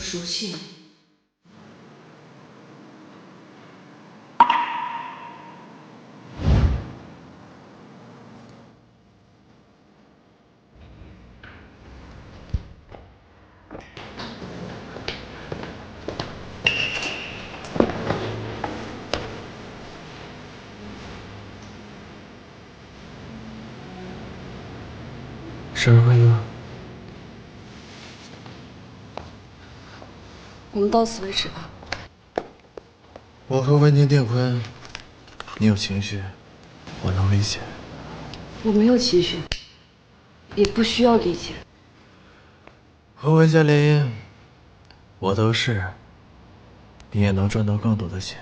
熟悉。生日快乐！我们到此为止吧。我和文婷订婚，你有情绪，我能理解。我没有情绪，也不需要理解。和文佳联姻，我都是，你也能赚到更多的钱，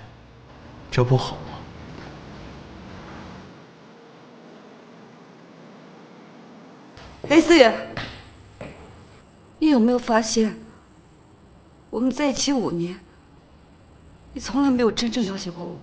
这不好吗？黑思远，你有没有发现，我们在一起5年，你从来没有真正了解过我。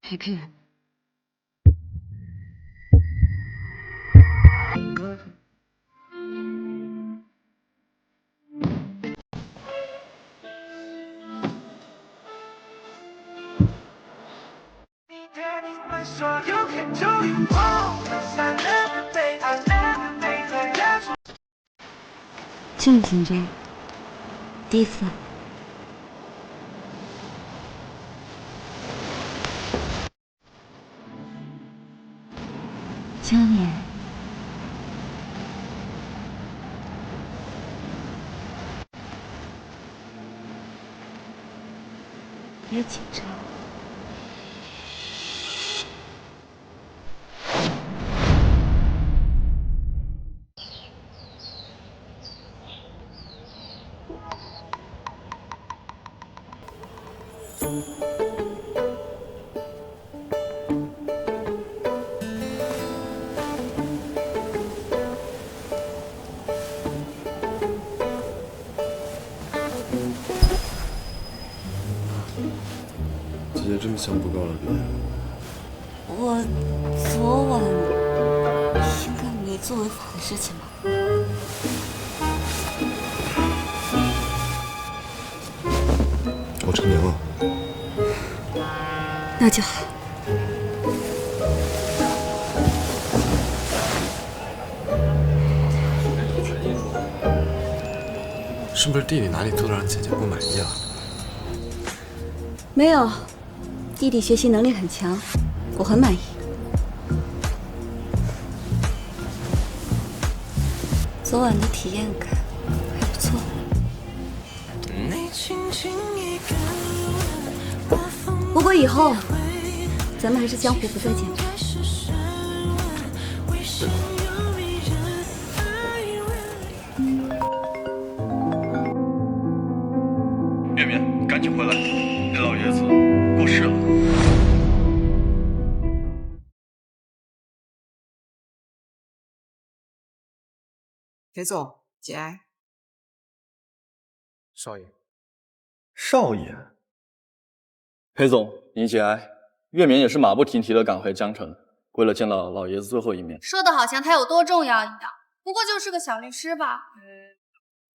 陪陪。这么紧张，第一次。江年，别紧张。姐姐这么想不告而别？我昨晚应该没做违法的事情吧？我成年了。那就好。是不是弟弟哪里做的让姐姐不满意啊？没有，弟弟学习能力很强，我很满意。昨晚的体验感还不错。不过以后咱们还是江湖不再见面。面面，赶紧回来，那老爷子过世了。裴总，节哀。少爷，少爷，裴总，您节哀。月冕也是马不停蹄地赶回江城，为了见到老爷子最后一面。说的好像他有多重要一样，不过就是个小律师吧。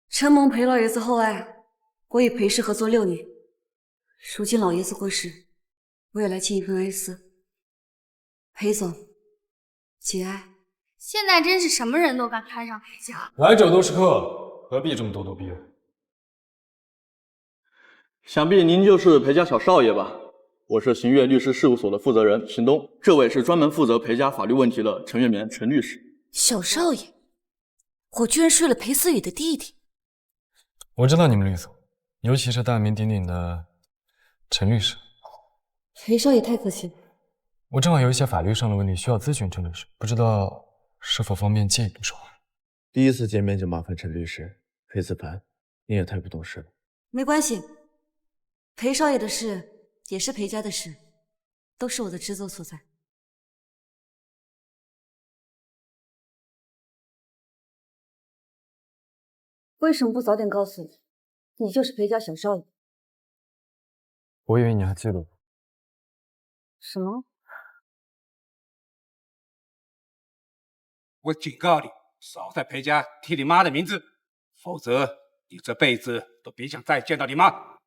承蒙裴老爷子厚爱，我与裴氏合作6年。如今老爷子过世，我也来尽一份哀思。裴总，节哀。现在真是什么人都敢攀上裴家。来者都是客，何必这么咄咄逼人？想必您就是裴家小少爷吧？我是行月律师事务所的负责人邢东，这位是专门负责裴家法律问题的陈月棉陈律师。小少爷，我居然睡了裴思雨的弟弟。我知道你们律所，尤其是大名鼎鼎的陈律师。裴少爷太客气了。我正好有一些法律上的问题需要咨询陈律师，不知道是否方便借一步说话？第一次见面就麻烦陈律师，裴子凡，你也太不懂事了。没关系，裴少爷的事也是裴家的事，都是我的职责所在。为什么不早点告诉我，你就是裴家小少爷？我以为你还记得我。什么？我警告你，少在裴家提你妈的名字，否则你这辈子都别想再见到你妈。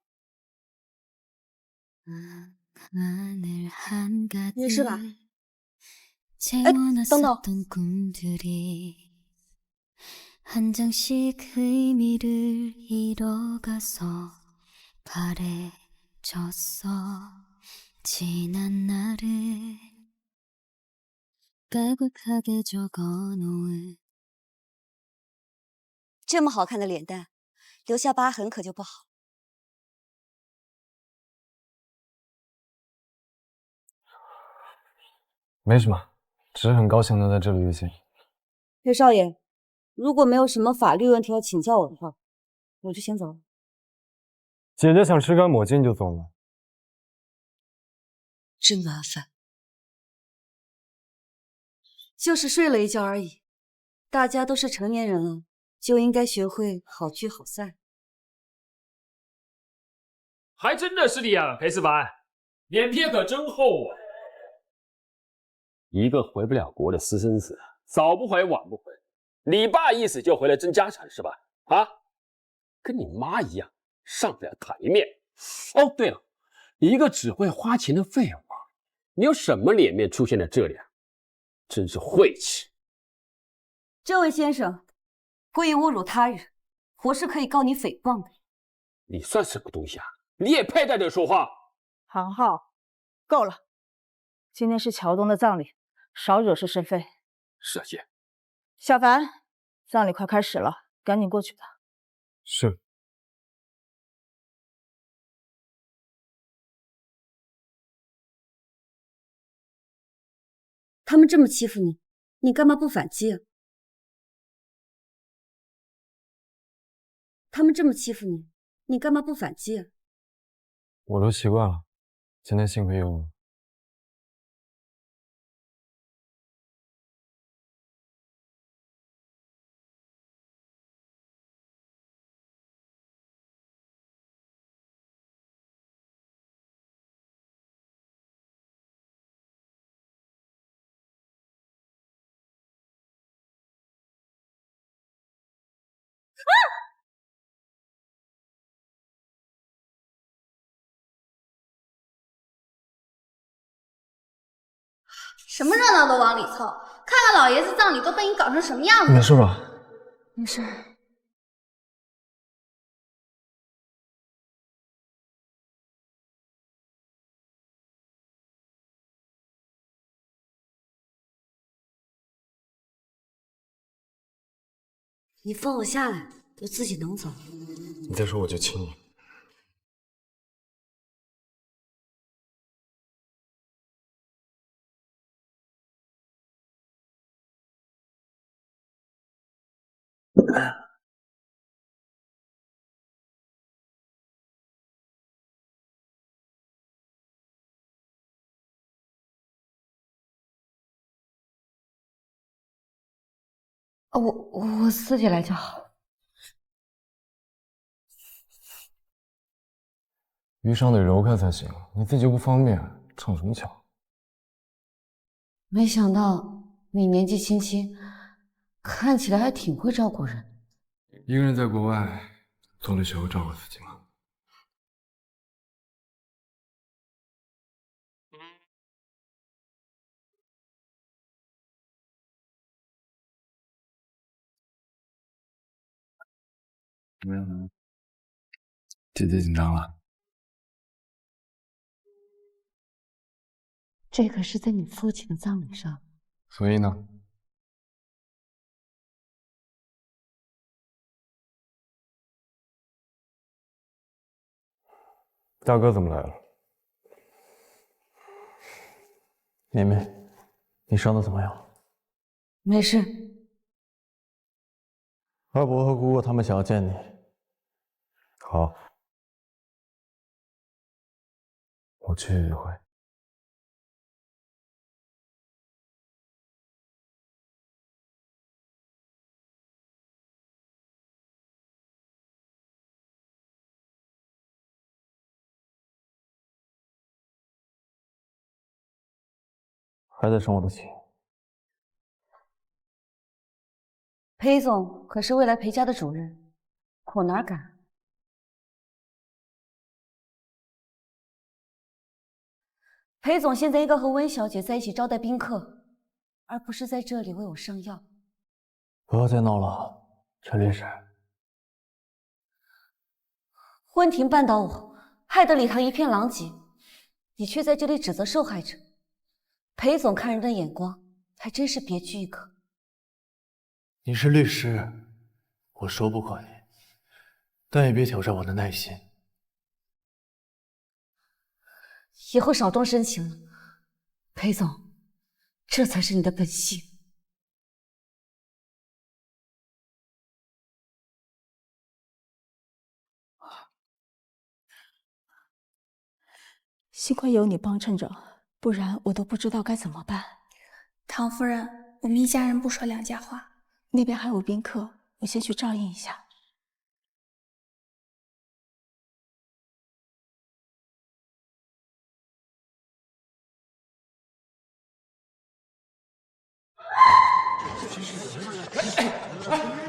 没事吧？哎，等等。 한 장씩 의미를 잃어가서 바래졌어 지난 날을 빼곡하게 적어놓은 这么好看的脸蛋，留下疤痕可就不好。没什么，只是很高兴能在这里遇见你。裴少爷，如果没有什么法律问题要请教我的话，我就先走了。姐姐想吃干抹净就走了，真麻烦。就是睡了一觉而已，大家都是成年人了，就应该学会好聚好散。还真的是你啊，裴四白，脸皮可真厚啊！一个回不了国的私生子，早不回晚不回，你爸一死就回来争家产是吧？啊，跟你妈一样上不了台面。哦，对了，一个只会花钱的废物，你有什么脸面出现在这里啊？真是晦气！这位先生，故意侮辱他人，我是可以告你诽谤的。你算什么东西啊？你也配在这说话？韩浩，够了！今天是乔东的葬礼，少惹是生非。是啊，姐。小凡，葬礼快开始了，赶紧过去吧。是。他们这么欺负你，你干嘛不反击啊？他们这么欺负你，你干嘛不反击啊？我都习惯了，今天幸亏有你。什么热闹都往里凑，看看老爷子葬礼都被你搞成什么样子。没事吧？没事。你放我下来，我自己能走。你再说我就亲你。我自己来就好。鱼上得揉开才行，你自己又不方便，逞什么强？没想到你年纪轻轻，看起来还挺会照顾人。一个人在国外，总得学会照顾自己嘛。怎么样？姐姐紧张了？这可是在你父亲的葬礼上。所以呢？大哥怎么来了？绵绵，你伤得怎么样？没事。二伯和姑姑他们想要见你。好，我去一回。还在生我的气。裴总可是未来裴家的主人，我哪敢？裴总现在应该和温小姐在一起招待宾客，而不是在这里为我上药。不要再闹了，陈律师。温婷绊倒我，害得礼堂一片狼藉，你却在这里指责受害者。裴总看人的眼光还真是别具一格。你是律师，我说不过你，但也别挑战我的耐心。以后少装深情了，裴总，这才是你的本性。幸亏有你帮衬着，不然我都不知道该怎么办。唐夫人，我们一家人不说两家话。那边还有宾客，我先去照应一下。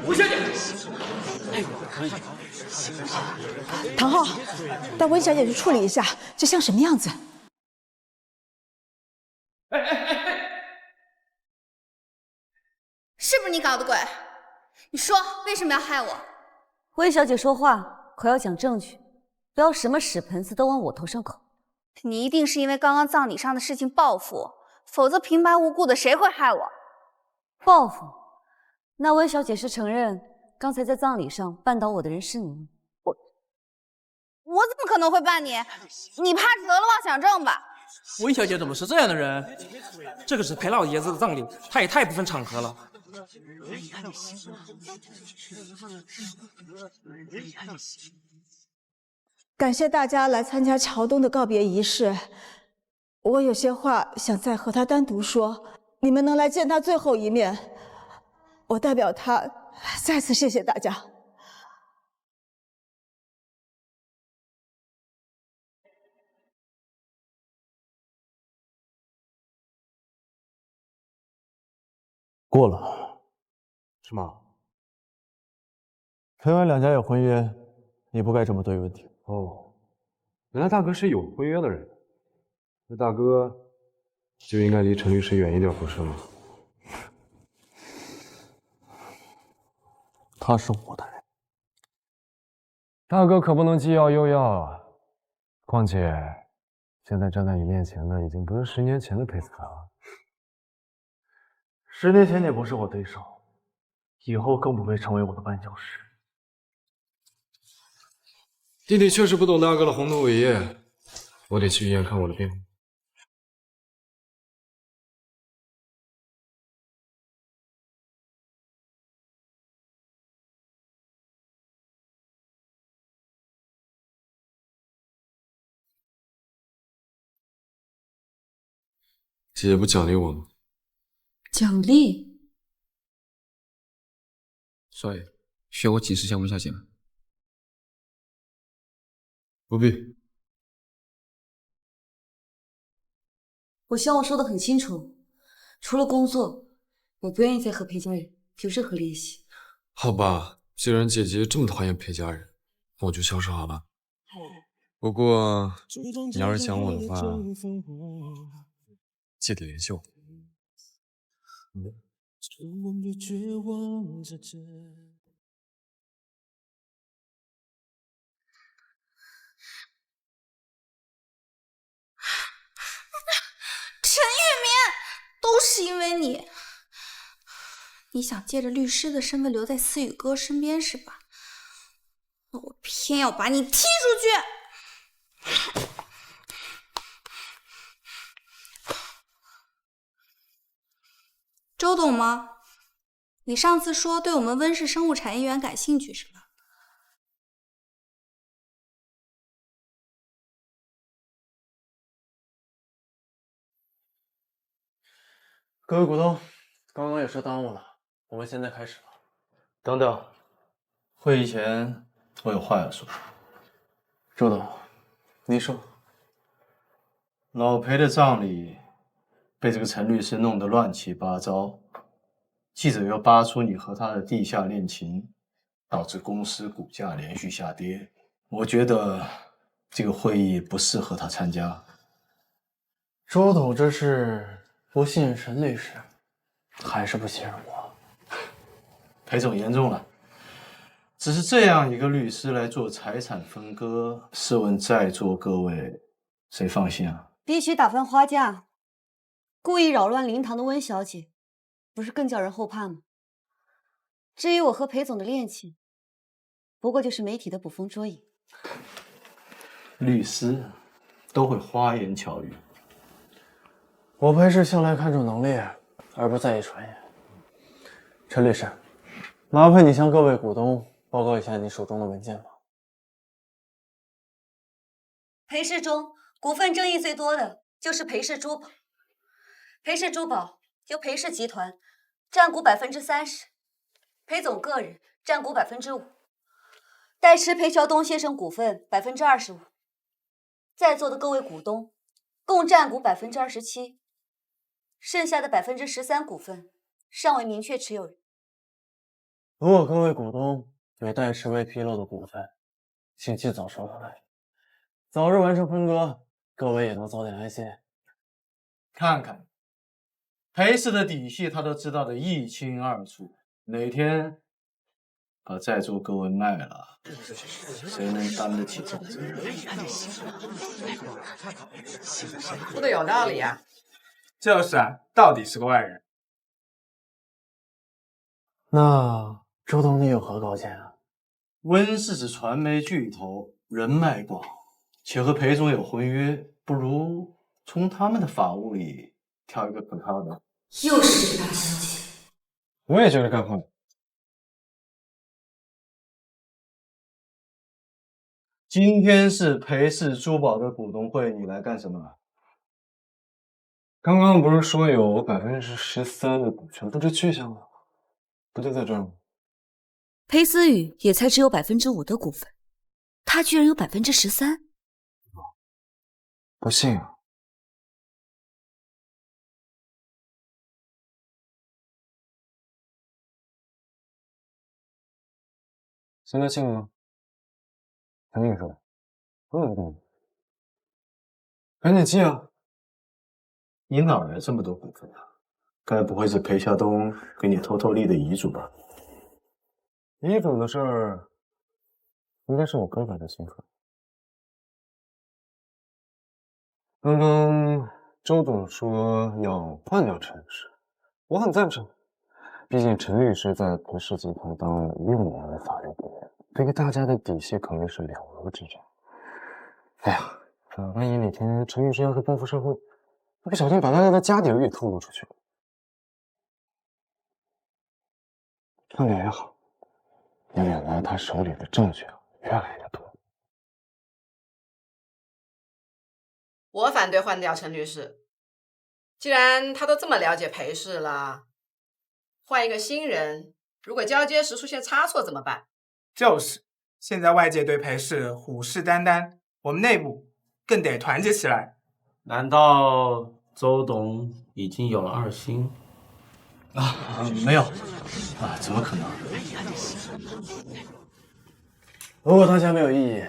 吴小姐，唐昊，带温小姐去处理一下，这像什么样子？是不是你搞的鬼？你说为什么要害我？温小姐说话可要讲证据，不要什么屎盆子都往我头上扣。你一定是因为刚刚葬礼上的事情报复，否则平白无故的谁会害我？报复？那温小姐是承认刚才在葬礼上绊倒我的人是你？我怎么可能会绊你？你怕是得了妄想症吧？温小姐怎么是这样的人？这个是裴老爷子的葬礼，她也太不分场合了。感谢大家来参加乔东的告别仪式。我有些话想再和他单独说，你们能来见他最后一面，我代表他再次谢谢大家。过了，是吗？裴文两家有婚约，你不该这么对问题。哦，原来大哥是有婚约的人，那大哥就应该离陈律师远一点，不是吗？他是我的人，大哥可不能既要又要啊！况且，现在站在你面前的已经不是10年前的裴子凡了。10年前你不是我对手，以后更不会成为我的绊脚石。弟弟确实不懂大哥的宏图伟业，我得去医院看我的病。姐姐不奖励我吗？奖励？少爷，需要我解释一下温小姐吗？不必。我希望我说的很清楚，除了工作，我不愿意再和裴家人有任何联系。好吧，既然姐姐这么讨厌裴家人，我就消失好了。不过你要是想我的话，记得联系我。陈玉棉，都是因为你。你想借着律师的身份留在思雨哥身边是吧？那我偏要把你踢出去！周懂吗？你上次说对我们温氏生物产业园感兴趣是吧？各位股东，刚刚有事耽误了，我们现在开始了。等等，会议前我有话要说。周董，你说，老裴的葬礼被这个陈律师弄得乱七八糟，记者又扒出你和他的地下恋情，导致公司股价连续下跌。我觉得这个会议不适合他参加。周董这是不信任陈律师，还是不信任我？裴总严重了，只是这样一个律师来做财产分割，试问在座各位谁放心啊？必须打翻花架，故意扰乱灵堂的温小姐，不是更叫人后怕吗？至于我和裴总的恋情，不过就是媒体的捕风捉影。律师都会花言巧语，我裴氏向来看重能力，而不在意传言。陈律师，麻烦你向各位股东报告一下你手中的文件吧。裴氏中股份争议最多的就是裴氏珠宝，裴氏珠宝由裴氏集团占股30%，裴总个人占股5%，代持裴桥东先生股份25%，在座的各位股东共占股27%，剩下的13%股份尚未明确持有人。如果各位股东有代持未披露的股份，请尽早说出来，早日完成分割，各位也能早点安心。看看裴氏的底细，他都知道的一清二楚。哪天把在座各位卖了，谁能担得起这责任？说的有道理啊。就是啊，到底是个外人。那周董你有何高见啊？温氏是传媒巨头，人脉广，且和裴总有婚约，不如从他们的法务里挑一个可靠的。又是这个大小姐，我也觉得干坏。今天是裴氏珠宝的股东会，你来干什么？刚刚不是说有13%的股权不知去向了？不就在这儿吗？裴思雨也才只有5%的股份，他居然有13%。不信啊？现在信了吗？赶紧说，赶紧记啊！你哪来这么多股份啊？该不会是裴夏东给你偷偷立的遗嘱吧？遗嘱的事儿，应该是我哥把的清楚。刚刚周总说要换掉陈律师，我很赞成。毕竟陈律师在裴氏集团当了6年的法律顾问，对于大家的底细肯定是了如指掌。哎呀，万一哪天陈律师要是报复社会，不小心把大家的家底儿给透露出去了，这样也好，也免得他手里的证据越来越多。我反对换掉陈律师，既然他都这么了解裴氏了，换一个新人，如果交接时出现差错怎么办？就是，现在外界对裴氏虎视眈眈，我们内部更得团结起来。难道周董已经有了2心？没有啊，怎么可能？如果大家没有异议，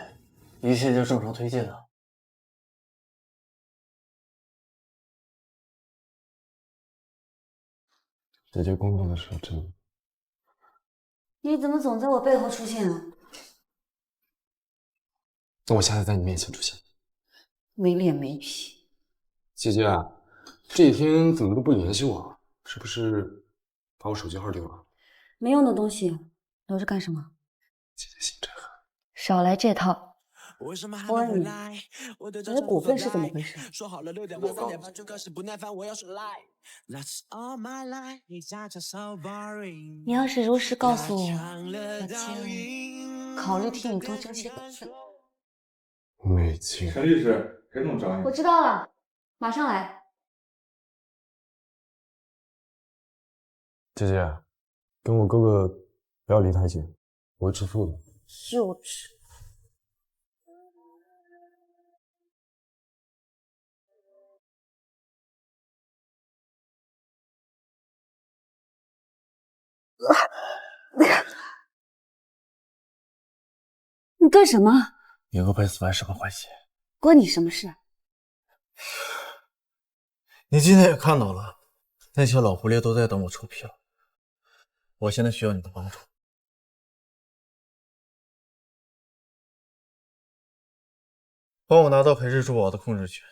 一切就正常推进了。姐姐工作的时候真的。你怎么总在我背后出现啊？那我下次在你面前出现。没脸没皮。姐姐，这几天怎么都不联系我？是不是把我手机号丢了？没用的东西留着干什么？姐姐心真狠。少来这套。我问你，你的股份是怎么回事？我告诉你要是如实告诉我，我就考虑替你多争些股份。美静，陈律师，裴总找你。我知道了，马上来。姐姐，跟我哥哥不要离太近，我会吃醋的。幼稚。你干什么？你和裴思凡什么关系？关你什么事？你今天也看到了，那些老狐狸都在等我臭屁了。我现在需要你的帮助，帮我拿到裴氏珠宝的控制权。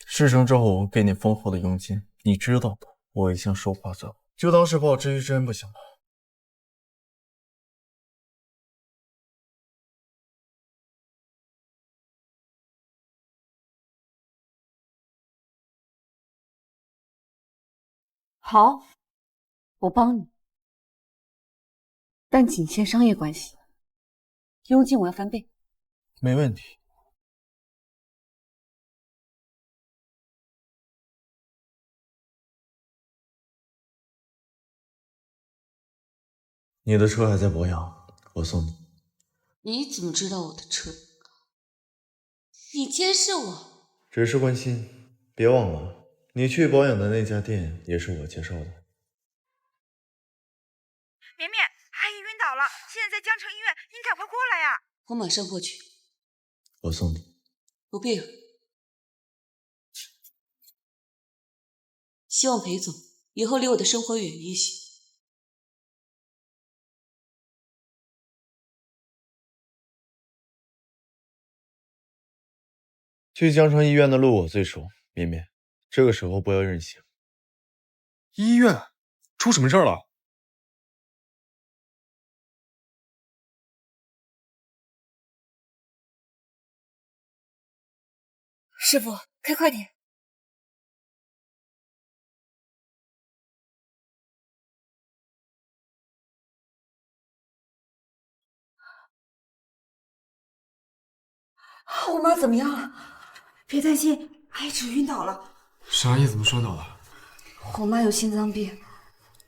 事成之后，我给你丰厚的佣金，你知道的，我已经收挂在我，就当是报之于真，不行吗？好，我帮你，但仅限商业关系，佣金我要翻倍。没问题。你的车还在保养，我送你。你怎么知道我的车？你监视我？只是关心，别忘了，你去保养的那家店也是我介绍的。绵绵，阿姨晕倒了，现在在江城医院，您赶快过来呀！我马上过去。我送你。不必了。希望裴总以后离我的生活远一些。去江城医院的路我最熟，绵绵，这个时候不要任性。医院出什么事儿了？师傅，开快点！我妈怎么样了？别担心，阿姨只晕倒了。沈阿姨怎么摔倒了？我妈有心脏病，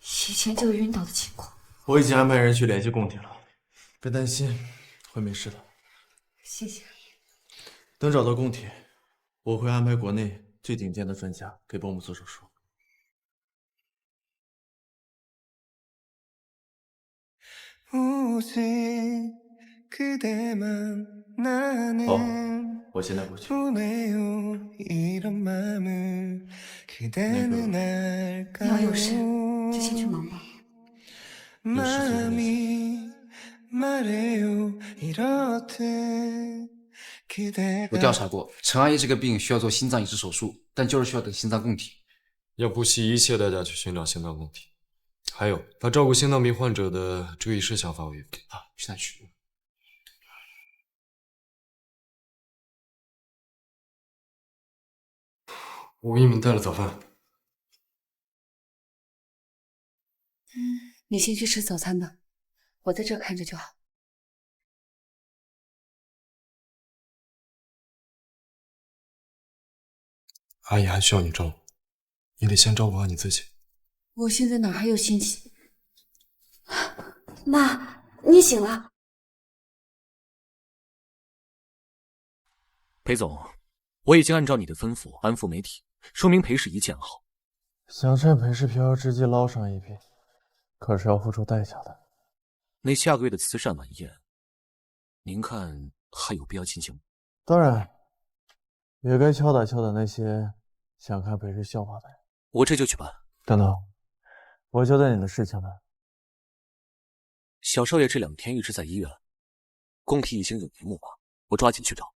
以前就有晕倒的情况。我已经安排人去联系供体了，别担心，会没事的。谢谢。等找到供体，我会安排国内最顶尖的专家给保姆做手术。好，我现在过去。你要有事就先去忙吧。有事就联系。我调查过，陈阿姨这个病需要做心脏移植手术，但就是需要等心脏供体。要不惜一切代价去寻找心脏供体。还有，把照顾心脏病患者的注意事项发为好，现在去。我给你们带了早饭。你先去吃早餐吧，我在这看着就好。阿姨还需要你照顾，你得先照顾好你自己。我现在哪还有心情？妈，你醒了。裴总，我已经按照你的吩咐安抚媒体，说明裴氏一切安好。想趁裴氏飘摇之际捞上一笔，可是要付出代价的。那下个月的慈善晚宴，您看还有必要进行吗？当然，也该敲打敲打那些想看裴氏笑话的人。我这就去办。等等，我交代你的事情呢？小少爷这2天一直在医院，供体已经有眉目了，我抓紧去找。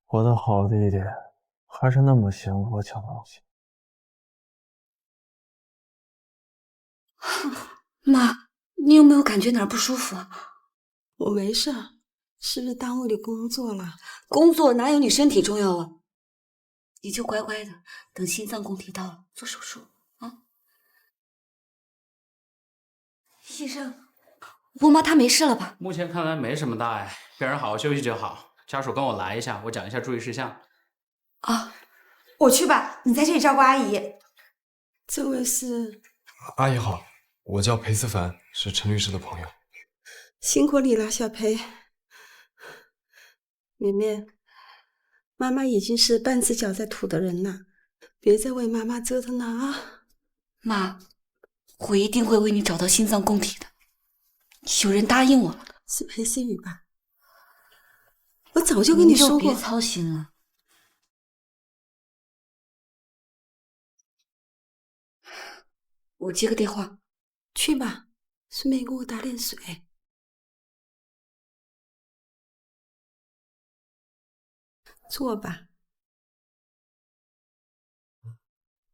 活得好弟弟，还是那么喜欢给我抢东西。妈，你有没有感觉哪儿不舒服啊？我没事，是不是耽误你工作了？工作哪有你身体重要啊？你就乖乖的等心脏供体到了做手术啊。医生，我妈她没事了吧？目前看来没什么大碍，病人好好休息就好。家属跟我来一下，我讲一下注意事项。啊，我去吧，你在这里照顾阿姨。这位是？阿姨好，我叫裴思凡，是陈律师的朋友。辛苦你了，小裴。绵绵，妈妈已经是半只脚在土的人了，别再为妈妈折腾了啊！妈，我一定会为你找到心脏供体的。有人答应我了。是裴思雨吧？我早就跟你说过。你就别操心了。我接个电话。去吧，顺便给我打点水。坐吧。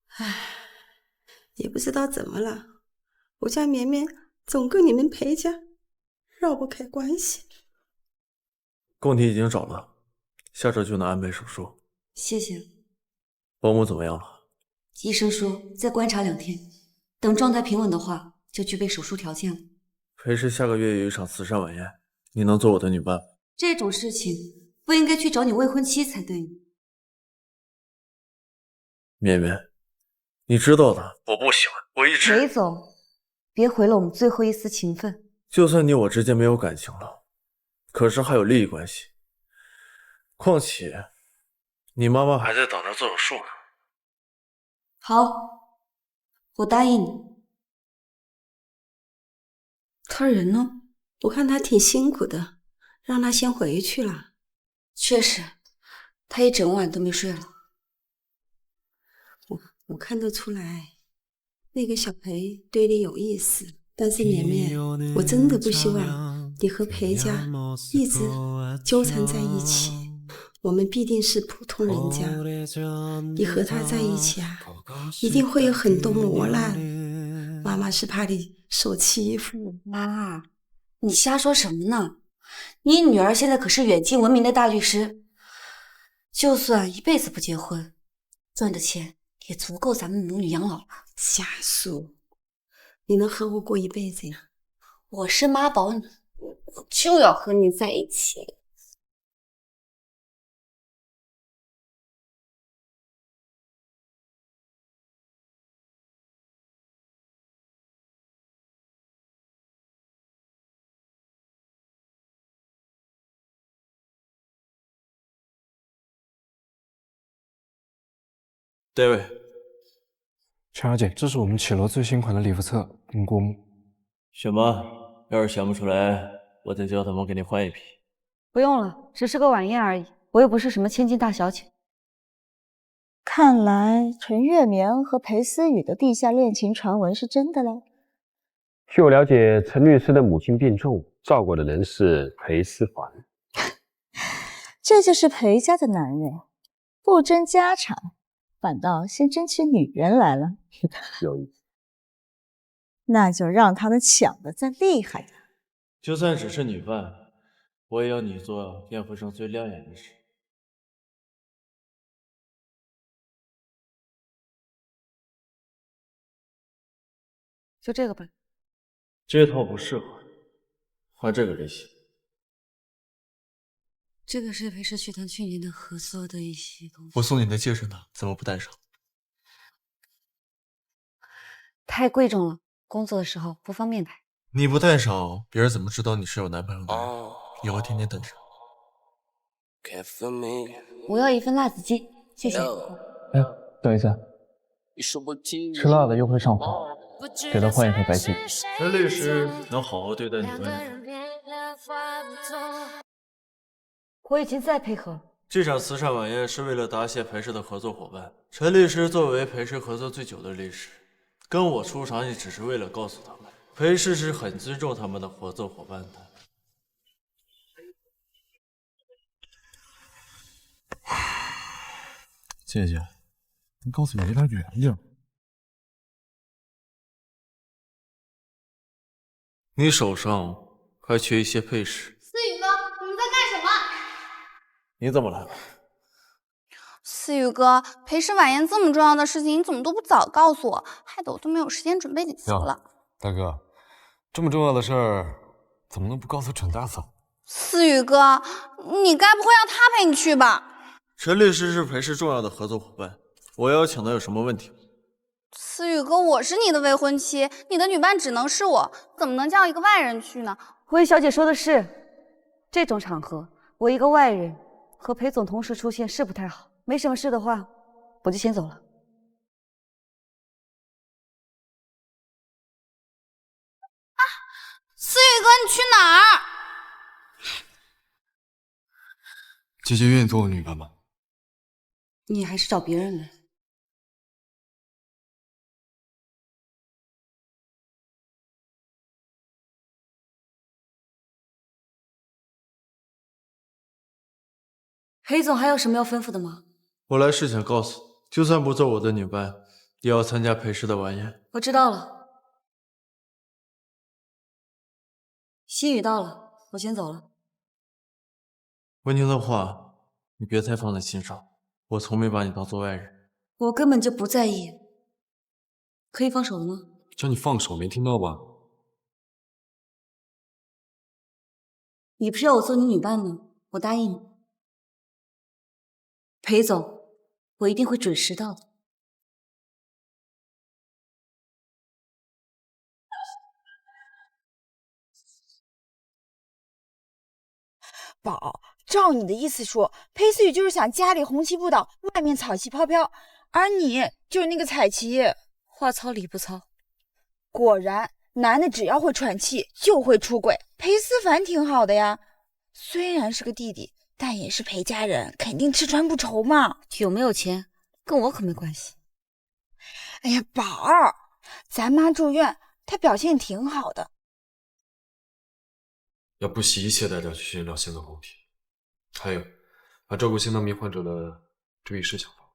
唉，也不知道怎么了，我家绵绵总跟你们裴家绕不开关系。供体已经找了，下周就能安排手术。谢谢。保姆怎么样了？医生说再观察2天，等状态平稳的话，就具备手术条件了。裴氏下个月有一场慈善晚宴，你能做我的女伴？这种事情不应该去找你未婚妻才对。绵绵，你知道的，我不喜欢，我一直……裴总，别毁了我们最后一丝情分。就算你我之间没有感情了，可是还有利益关系。况且，你妈妈还在等着做手术呢。好，我答应你。他人呢？我看他挺辛苦的，让他先回去了。确实，他一整晚都没睡了。我看得出来，那个小裴对你有意思，但是绵绵，我真的不希望你和裴家一直纠缠在一起。我们必定是普通人家，你和他在一起啊，一定会有很多磨难。妈妈是怕你受欺负。妈，你瞎说什么呢？你女儿现在可是远近闻名的大律师，就算一辈子不结婚，赚的钱也足够咱们母女养老了。瞎说，你能和我过一辈子呀？我是妈宝女，我就要和你在一起。David， 陈小姐，这是我们企鹅最新款的礼服册，您过目。选吧，要是选不出来，我再叫他们给你换一批。不用了，只是个晚宴而已，我又不是什么千金大小姐。看来陈月棉和裴思雨的地下恋情传闻是真的了。据我了解，陈律师的母亲病重，照顾的人是裴思凡。这就是裴家的男人，不争家产，反倒先争起女人来了。有意思。那就让他们抢的再厉害点。就算只是女伴，我也要你做宴会上最亮眼的事。就这个吧。这套不适合，换这个类型。这个是裴氏剧团去年的合作的一些东西。我送你的戒指呢？怎么不戴上？太贵重了，工作的时候不方便戴。你不戴上，别人怎么知道你是有男朋友的人？以后天天戴上。我要一份辣子鸡，谢谢。哎，等一下，吃辣的又会上火，给他换一盒白鸡。陈律师能好好对待你们。我已经在配合。这场慈善晚宴是为了答谢裴氏的合作伙伴。陈律师作为裴氏合作最久的律师，跟我出场也只是为了告诉他们，裴氏是很尊重他们的合作伙伴的。姐姐，你告诉我离他远一点。你手上还缺一些配饰。思雨哥，你们在干什么？你怎么来了？思雨哥，裴氏晚宴这么重要的事情，你怎么都不早告诉我，害得我都没有时间准备礼服了。大哥，这么重要的事儿，怎么能不告诉陈大嫂？思雨哥，你该不会让他陪你去吧？陈律师是裴氏重要的合作伙伴，我邀请他有什么问题？思雨哥，我是你的未婚妻，你的女伴只能是我，怎么能叫一个外人去呢？魏小姐说的是，这种场合，我一个外人和裴总同时出现是不太好。没什么事的话，我就先走了。思雨哥，你去哪儿？姐姐愿意做我女伴吗？你还是找别人来。裴总还有什么要吩咐的吗？我来是想告诉你，就算不做我的女伴，也要参加裴氏的晚宴。我知道了。心雨到了，我先走了。文婷的话，你别太放在心上。我从没把你当做外人。我根本就不在意。可以放手了吗？叫你放手，没听到吧？你不是要我做你女伴吗？我答应你。裴总，我一定会准时到的。宝，照你的意思说，裴思雨就是想家里红旗不倒，外面草旗飘飘，而你就是那个彩旗。话糙理不糙。果然，男的只要会喘气就会出轨。裴思凡挺好的呀，虽然是个弟弟，但也是裴家人，肯定吃穿不愁嘛。有没有钱跟我可没关系。哎呀，宝儿，咱妈住院，她表现挺好的。要不惜一切代价去治疗心脏问题，还有把照顾心脏病患者的注意事项放。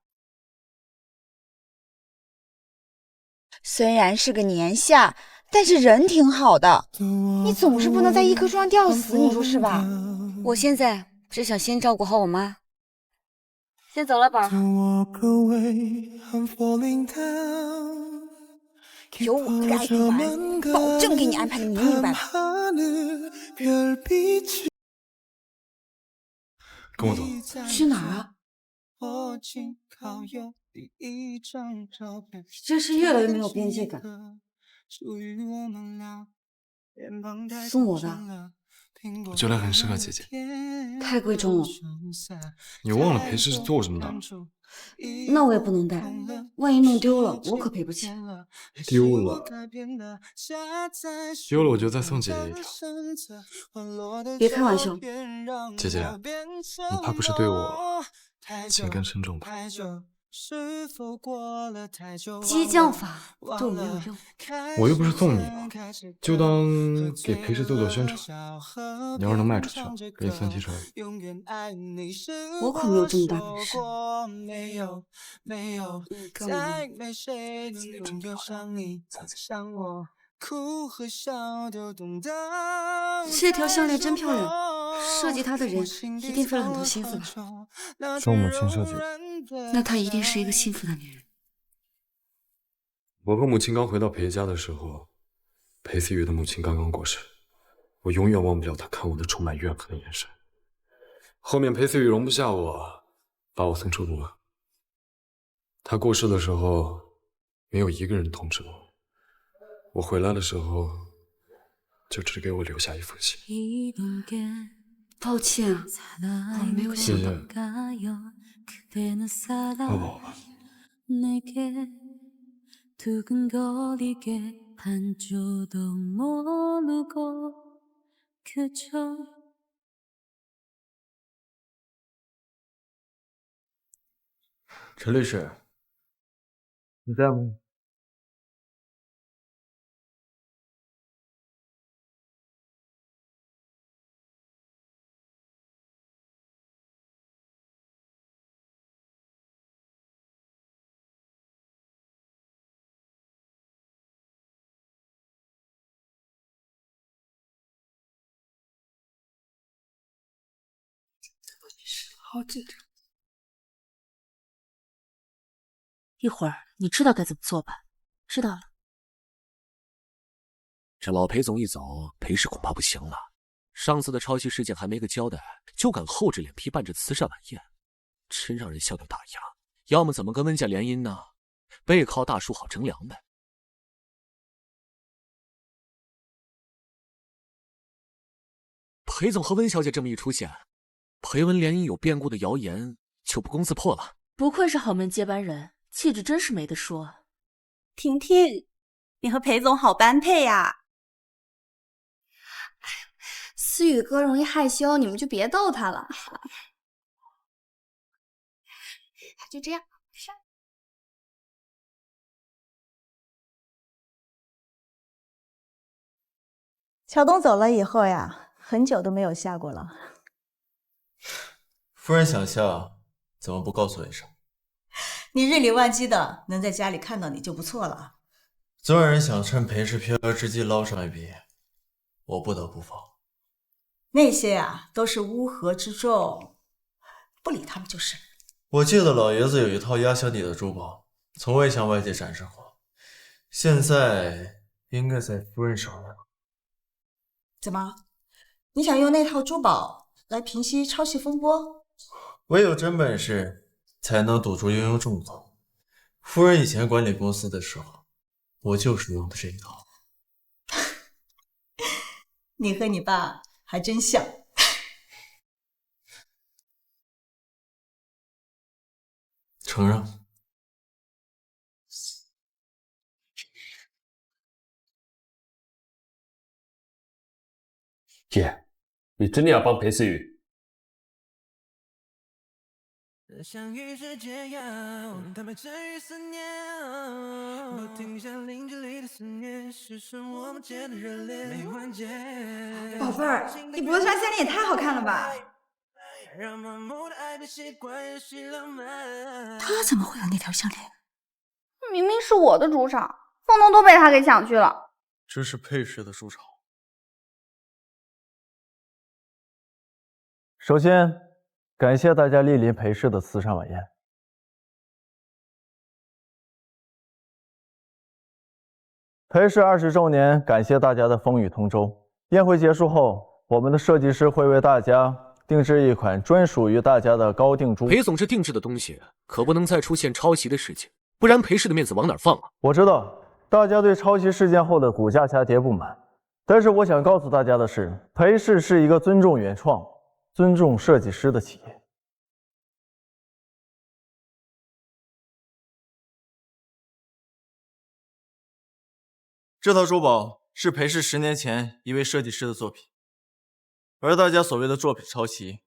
虽然是个年下，但是人挺好的。你总是不能在一棵树上吊死，你说是吧？我现在只想先照顾好我妈。先走了，宝儿。有我的爱团，保证给你安排的明明白白。跟我走。去哪儿啊？真是越来越没有边界感。送我的。我觉得很适合姐姐。太贵重了。你忘了裴氏是做我什么的？那我也不能带，万一弄丢了，我可赔不起。丢了我就再送姐姐一条。别开玩笑。姐姐，你怕不是对我情根深重吧？激将法对我没有用。我又不是送你了，就当给裴氏做宣传。你要是能卖出去，给你算提成。我可没有这么大本事。干嘛？这条项链真漂亮，设计它的人一定费了很多心思吧？是我母亲设计的。那她一定是一个幸福的女人。我和母亲刚回到裴家的时候，裴思雨的母亲刚刚过世，我永远忘不了她看我那充满怨恨的眼神。后面裴思雨容不下我，把我送出国。她过世的时候，没有一个人通知我。我回来的时候，就只给我留下一封信。抱歉啊，我没有想到。抱抱吧。陈律师，你在吗？好紧张。一会儿你知道该怎么做吧？知道了。这老裴总一走，裴氏恐怕不行了。上次的抄袭事件还没个交代，就敢厚着脸皮办这慈善晚宴，真让人笑掉大牙。要么怎么跟温家联姻呢？背靠大树好乘凉呗。裴总和温小姐这么一出现，裴温联姻有变故的谣言就不攻自破了。不愧是豪门接班人，气质真是没得说。婷婷，你和裴总好般配呀！思雨哥容易害羞，你们就别逗他了。就这样，上。乔东走了以后呀，很久都没有下过了。夫人想下，怎么不告诉我一声？你日理万机的，能在家里看到你就不错了。总有人想趁裴氏飘摇之际捞上一笔，我不得不防。那些呀，都是乌合之众，不理他们就是。我记得老爷子有一套压箱底的珠宝，从未向外界展示过，现在应该在夫人手上。怎么，你想用那套珠宝来平息抄袭风波？唯有真本事，才能堵住庸庸众口。夫人以前管理公司的时候，我就是用的这一套。你和你爸还真像。承让。姐，你真的要帮裴思雨？相遇是解药，它们治愈思念，不停下林子里的思念，是顺我们间的热烈没完结。宝贝儿，你脖子上项链也太好看了吧！他怎么会有那条项链？明明是我的主场，风东都被他给抢去了。这是裴氏的主场。首先，感谢大家莅临裴氏的慈善晚宴。裴氏20周年，感谢大家的风雨同舟。宴会结束后，我们的设计师会为大家定制一款专属于大家的高定珠。裴总这定制的东西可不能再出现抄袭的事情，不然裴氏的面子往哪放啊？我知道大家对抄袭事件后的股价下跌不满，但是我想告诉大家的是，裴氏是一个尊重原创、尊重设计师的企业。这套珠宝是裴氏10年前一位设计师的作品，而大家所谓的作品抄袭，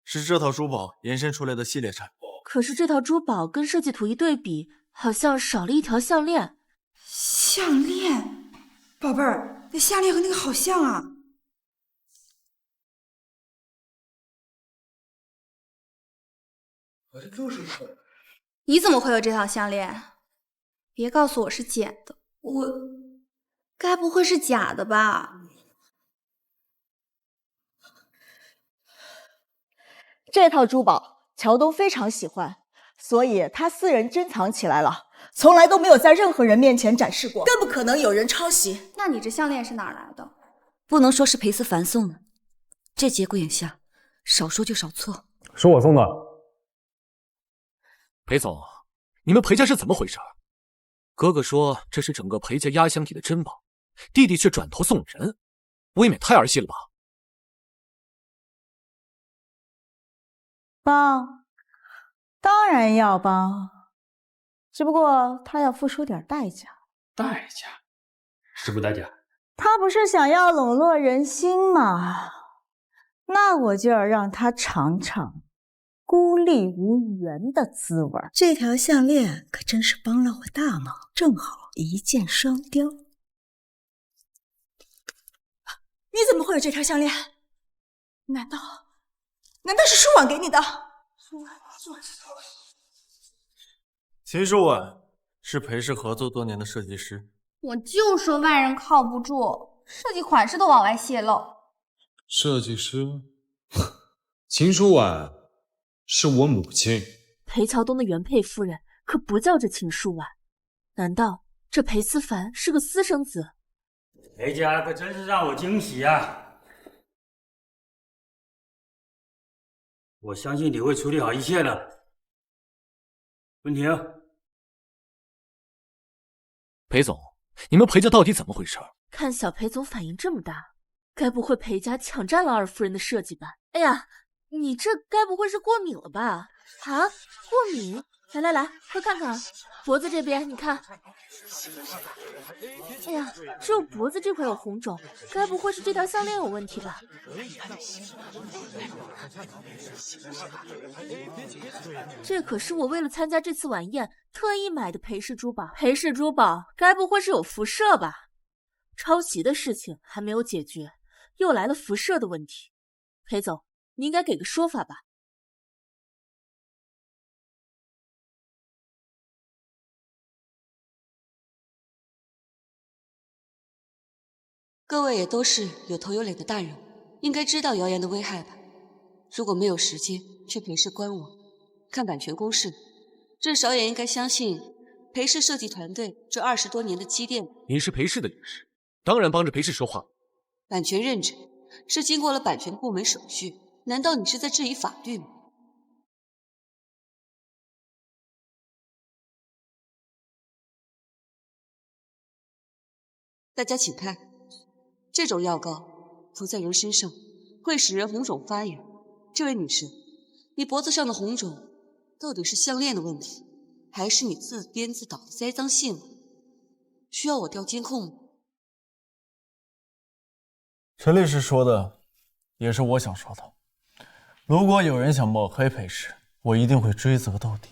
是这套珠宝延伸出来的系列产品。可是这套珠宝跟设计图一对比，好像少了一条项链。项链，宝贝儿，那项链和那个好像啊！你怎么会有这套项链？别告诉我是捡的，该不会是假的吧？这套珠宝乔东非常喜欢，所以他私人珍藏起来了，从来都没有在任何人面前展示过，更不可能有人抄袭。那你这项链是哪儿来的？不能说是裴思凡送的，这节骨眼下，少说就少错。是我送的。裴总，你们裴家是怎么回事？哥哥说这是整个裴家压箱底的珍宝，弟弟却转头送人，未免太儿戏了吧？帮，当然要帮，只不过他要付出点代价。代价？什么代价？他不是想要笼络人心吗？那我就要让他尝尝孤立无援的滋味。这条项链可真是帮了我大忙，正好一箭双雕。你怎么会有这条项链？难道是舒婉给你的？秦舒婉是裴氏合作多年的设计师。我就说外人靠不住，设计款式都往外泄露。设计师？秦舒婉是我母亲。裴乔东的原配夫人可不叫这秦舒婉，难道这裴思凡是个私生子？裴家可真是让我惊喜啊！我相信你会处理好一切的。文婷，裴总，你们裴家到底怎么回事？看小裴总反应这么大，该不会裴家抢占了二夫人的设计吧？哎呀，你这该不会是过敏了吧？啊，过敏？来，快看看，脖子这边，你看。哎呀，只有脖子这块有红肿，该不会是这条项链有问题吧？这可是我为了参加这次晚宴特意买的裴氏珠宝。裴氏珠宝该不会是有辐射吧？抄袭的事情还没有解决，又来了辐射的问题。裴总，你应该给个说法吧？各位也都是有头有脸的大人，应该知道谣言的危害吧？如果没有时间去裴氏官网看版权公示，至少也应该相信裴氏设计团队这20多年的积淀。你是裴氏的律师，当然帮着裴氏说话。版权认证是经过了版权部门手续，难道你是在质疑法律吗？大家请看，这种药膏涂在人身上会使人红肿发炎。这位女士，你脖子上的红肿到底是项链的问题，还是你自编自导的栽赃陷阱？需要我调监控吗？陈律师说的也是我想说的，如果有人想抹黑裴氏，我一定会追责到底。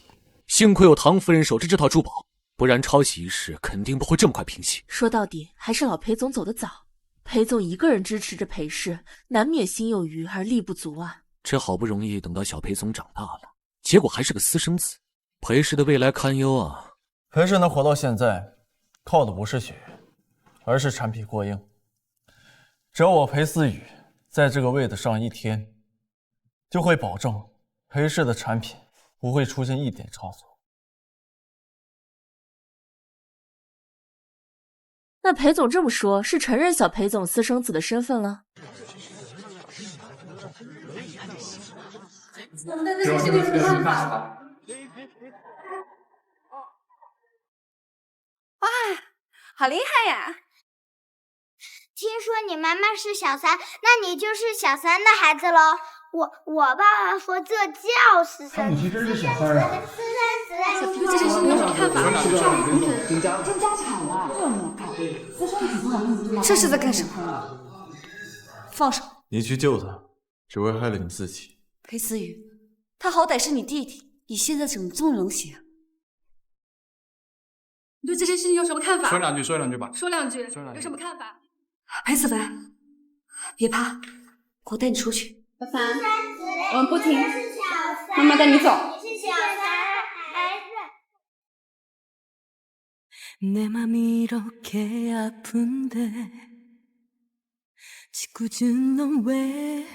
幸亏有唐夫人守着这套珠宝，不然抄袭一事肯定不会这么快平息。说到底还是老裴总走得早，裴总一个人支持着裴氏，难免心有余而力不足啊。这好不容易等到小裴总长大了，结果还是个私生子，裴氏的未来堪忧啊。裴氏能活到现在，靠的不是血缘，而是产品过硬。只要我裴思雨在这个位子上一天，就会保证裴氏的产品不会出现一点差错。那裴总这么说，是承认小裴总私生子的身份了？我们对这个事情有什么看法？哇，好厉害呀！听说你妈妈是小三，那你就是小三的孩子喽？我爸爸说这叫私生子。你真是小三啊！私生子，对这件事情有什么看法？争家产了，这么干，私生子这是在干什么？放手！你去救他，只危害了你自己。裴思雨，他好歹是你弟弟，你现在怎么这么冷血啊？你对这件事情有什么看法？说两句吧。说两句，有什么看法？裴思凡，别怕，我带你出去。小凡，我们不听，妈妈带你走。你是小三孩子。 내 맘 이렇게 아픈데 짓궂은 넌 왜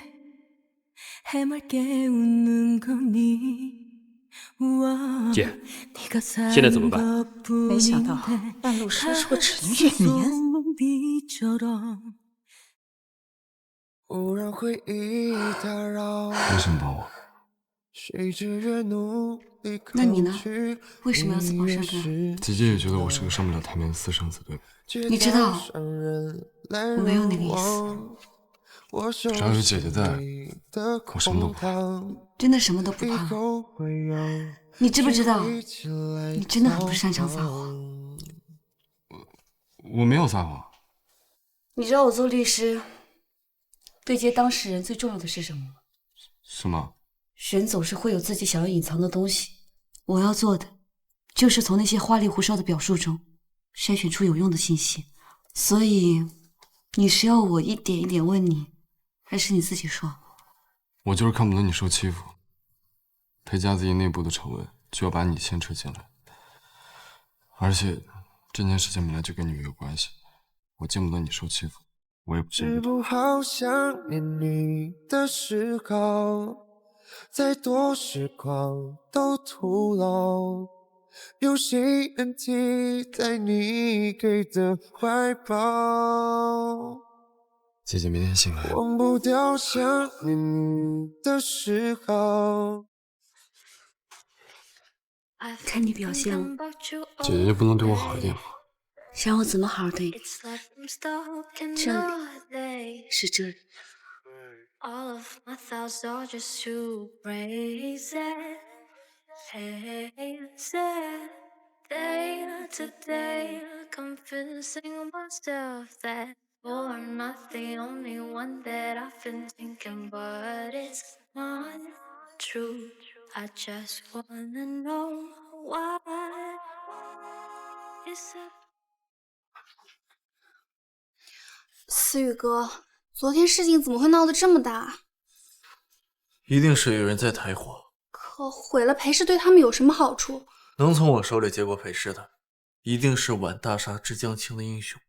해맑게 웃는 거니 姐，现在怎么办？没想到半路杀出个陈月年。为什么帮我？那你呢？为什么要自报上岸？姐姐也觉得我是个上不了台面的私生子，对吧？你知道我没有那个意思。只要有姐姐在，我什么都不怕。真的什么都不怕？你知不知道，你真的很不擅长撒谎。我没有撒谎。你知道我做律师，对接当事人最重要的是什么吗？什么？人总是会有自己想要隐藏的东西，我要做的就是从那些花里胡哨的表述中筛选出有用的信息。所以，你是要我一点一点问你，还是你自己说？我就是看不得你受欺负，裴家自己内部的丑闻就要把你牵扯进来，而且这件事情本来就跟你没有关系，我见不得你受欺负，我也不至于。治不好想念你的嗜好，再多时光都徒劳，有谁能替代你给的怀抱？姐姐明天醒来，忘不掉想念你的嗜好。看你表现了，姐姐就不能对我好一点吗？想我怎么好好对你？这里是这里。hazy day to day, convincing myself that you're not the only one that I've been thinking, but it's not true. I just wanna know why is it 思雨哥，昨天事情怎么会闹得这么大？一定是有人在抬火。可毁了裴氏对他们有什么好处？能从我手里接过裴氏的，一定是晚大杀之将倾的英雄。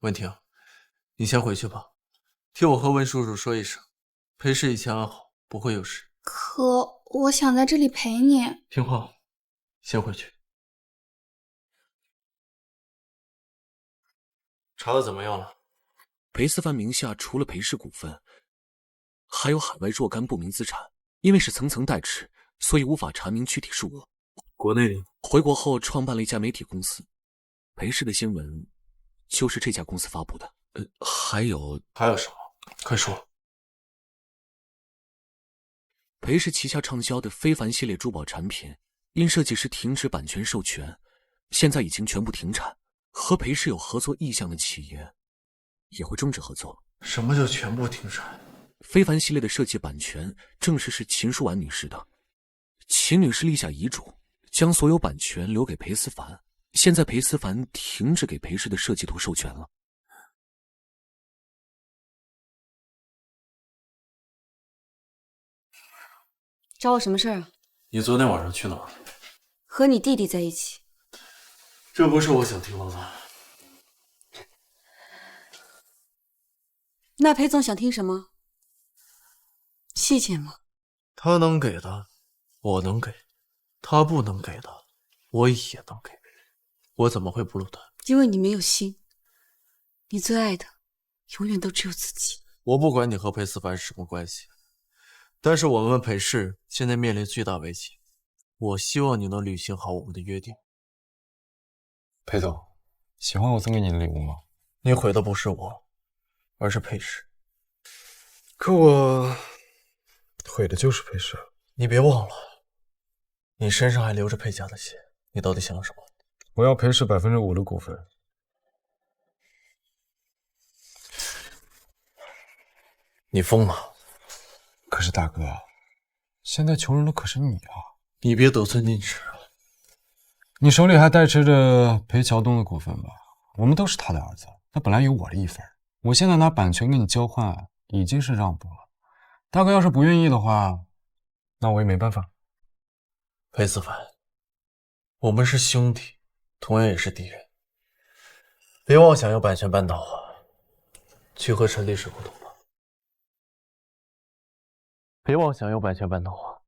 文婷，你先回去吧，替我和文叔叔说一声，裴氏一切安好，不会有事。可我想在这里陪你。听话，先回去。查的怎么样了？裴思凡名下除了裴氏股份，还有海外若干不明资产，因为是层层代持，所以无法查明具体数额。国内回国后创办了一家媒体公司，裴氏的新闻就是这家公司发布的。还有什么？快说。裴氏旗下畅销的非凡系列珠宝产品，因设计师停止版权授权，现在已经全部停产。和裴氏有合作意向的企业也会终止合作。什么叫全部停产？非凡系列的设计版权正是秦淑婉女士的，秦女士立下遗嘱，将所有版权留给裴思凡。现在裴思凡停止给裴氏的设计图授权了。找我什么事儿啊？你昨天晚上去哪儿了？和你弟弟在一起。这不是我想听到的。那裴总想听什么？细节吗？他能给的，我能给；他不能给的，我也能给。我怎么会不录他？因为你没有心，你最爱的永远都只有自己。我不管你和裴思凡是什么关系，但是我们裴氏现在面临巨大危机，我希望你能履行好我们的约定。裴总，喜欢我送给你的礼物吗？你毁的不是我，而是裴氏。可我毁的就是裴氏。你别忘了，你身上还流着裴家的血，你到底想要什么？我要裴氏5%的股份。你疯了？可是大哥，现在求人的可是你啊！你别得寸进尺啊！你手里还代持着裴桥东的股份吧？我们都是他的儿子，他本来有我的一份。我现在拿版权跟你交换，已经是让步了。大哥要是不愿意的话，那我也没办法。裴思凡，我们是兄弟，同样也是敌人。别妄想用版权扳倒我，去和陈律师沟通吧。别妄想用版权扳倒我，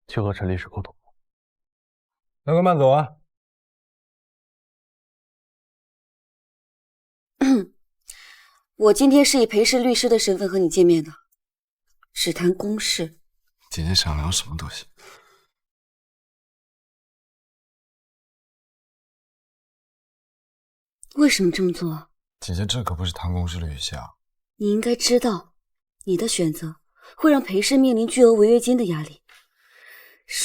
去和陈律师沟通。大哥慢走啊！我今天是以裴氏律师的身份和你见面的，只谈公事。姐姐想聊什么都行。为什么这么做？姐姐，这可不是谈公事的语气啊！你应该知道，你的选择会让裴氏面临巨额违约金的压力。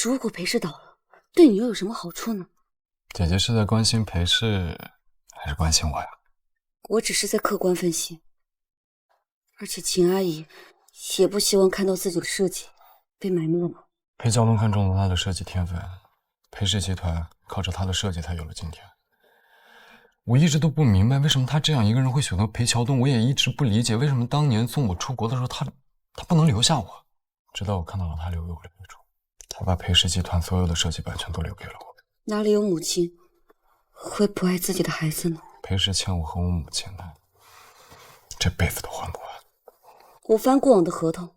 如果裴氏倒了，对你又有什么好处呢？姐姐是在关心裴氏，还是关心我呀？我只是在客观分析，而且秦阿姨也不希望看到自己的设计被埋没了。裴桥东看中了她的设计天分，裴氏集团靠着她的设计才有了今天。我一直都不明白，为什么他这样一个人会选择裴桥东，我也一直不理解为什么当年送我出国的时候，他不能留下我。直到我看到了他留给我的遗嘱，他把裴氏集团所有的设计版权都留给了我。哪里有母亲会不爱自己的孩子呢？裴氏欠我和我母亲的，这辈子都还不完。我翻过往的合同，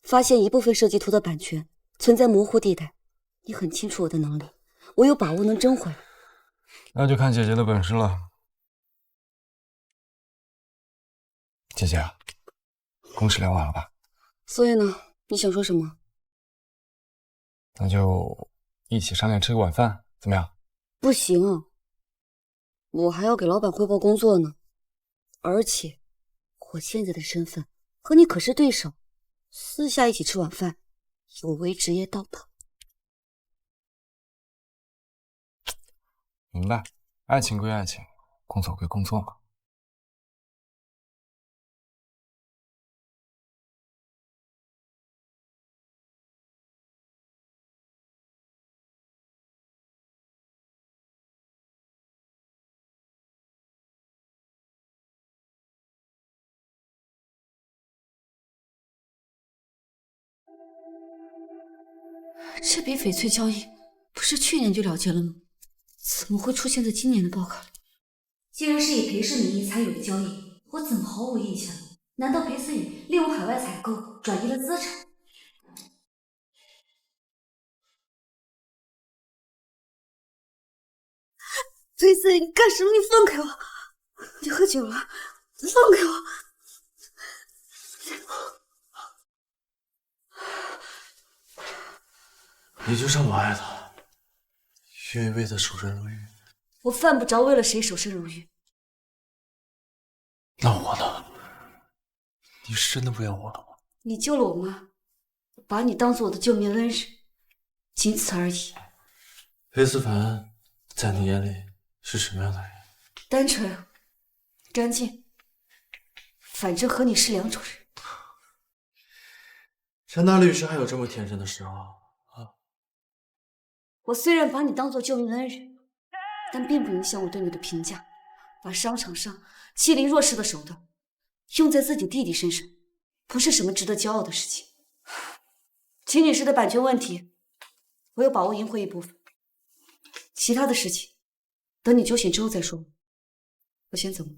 发现一部分设计图的版权存在模糊地带。你很清楚我的能力，我有把握能争回来。那就看姐姐的本事了。姐姐，公事聊完了吧？所以呢，你想说什么？那就一起商量吃个晚饭，怎么样？不行啊，我还要给老板汇报工作呢。而且，我现在的身份和你可是对手，私下一起吃晚饭，有违职业道德。明白，爱情归爱情，工作归工作嘛。这笔翡翠交易不是去年就了结了吗？怎么会出现在今年的报考里？既然是以裴氏名义参与的交易，我怎么毫无印象？难道裴思雨利用海外采购转移了资产？裴思雨，你干什么？你放开我！你喝酒了，放开我！你就这么爱他，愿意为他守身如玉？我犯不着为了谁守身如玉。那我呢？你是真的不要我了吗？你救了我妈，我把你当做我的救命恩人，仅此而已。裴思凡在你眼里是什么样的人？单纯、干净，反正和你是两种人。陈大律师还有这么天真的时候啊！我虽然把你当做救命恩人，但并不影响我对你的评价。把商场上欺凌弱势的手段用在自己弟弟身上，不是什么值得骄傲的事情。秦女士的版权问题，我有把握赢回一部分，其他的事情等你酒醒之后再说。我先走了。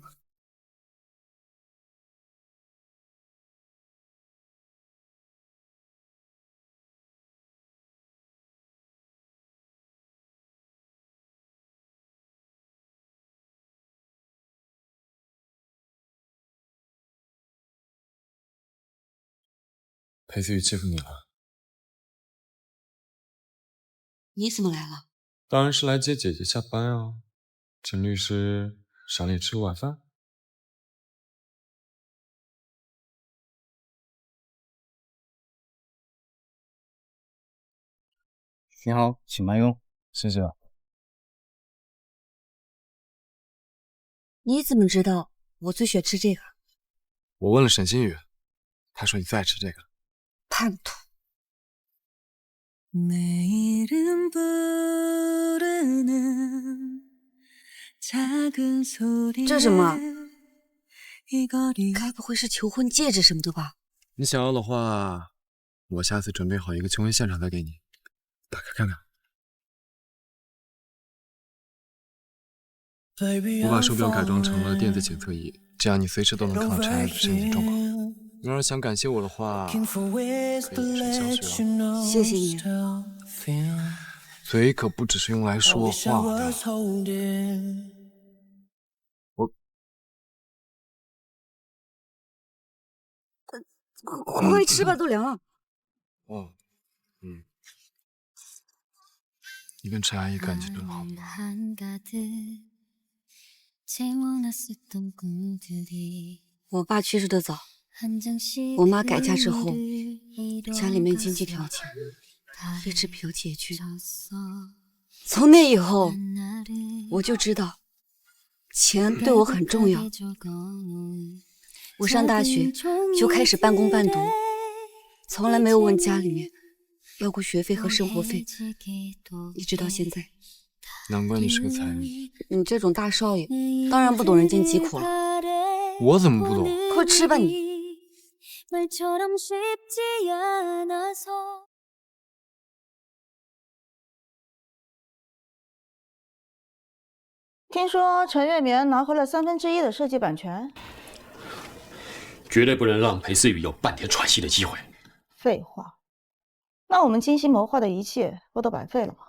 裴思雨欺负你了？你怎么来了？当然是来接姐姐下班啊。陈律师赏你吃个晚饭。你好，请慢用。谢谢。你怎么知道我最喜欢吃这个？我问了沈星宇，他说你最爱吃这个。叛徒！这什么？该不会是求婚戒指什么的吧？你想要的话，我下次准备好一个求婚现场再给你，打开看看。我把手表改装成了电子检测仪，这样你随时都能看到尘埃的身体状况。你要是想感谢我的话，可以给声消息哦。谢谢你。嘴可不只是用来说话的。快吃吧，都凉了。哦，你跟陈阿姨感情真好。我爸去世的早，我妈改嫁之后，家里面经济条件一直比较拮据。从那以后，我就知道钱对我很重要。我上大学就开始半工半读，从来没有问家里面要过学费和生活费，一直到现在。难怪你是个才女。你这种大少爷，当然不懂人间疾苦了。我怎么不懂？快吃吧你。听说陈月棉拿回了1/3的设计版权。绝对不能让裴思雨有半点喘息的机会。废话，那我们精心谋划的一切不都白费了吗？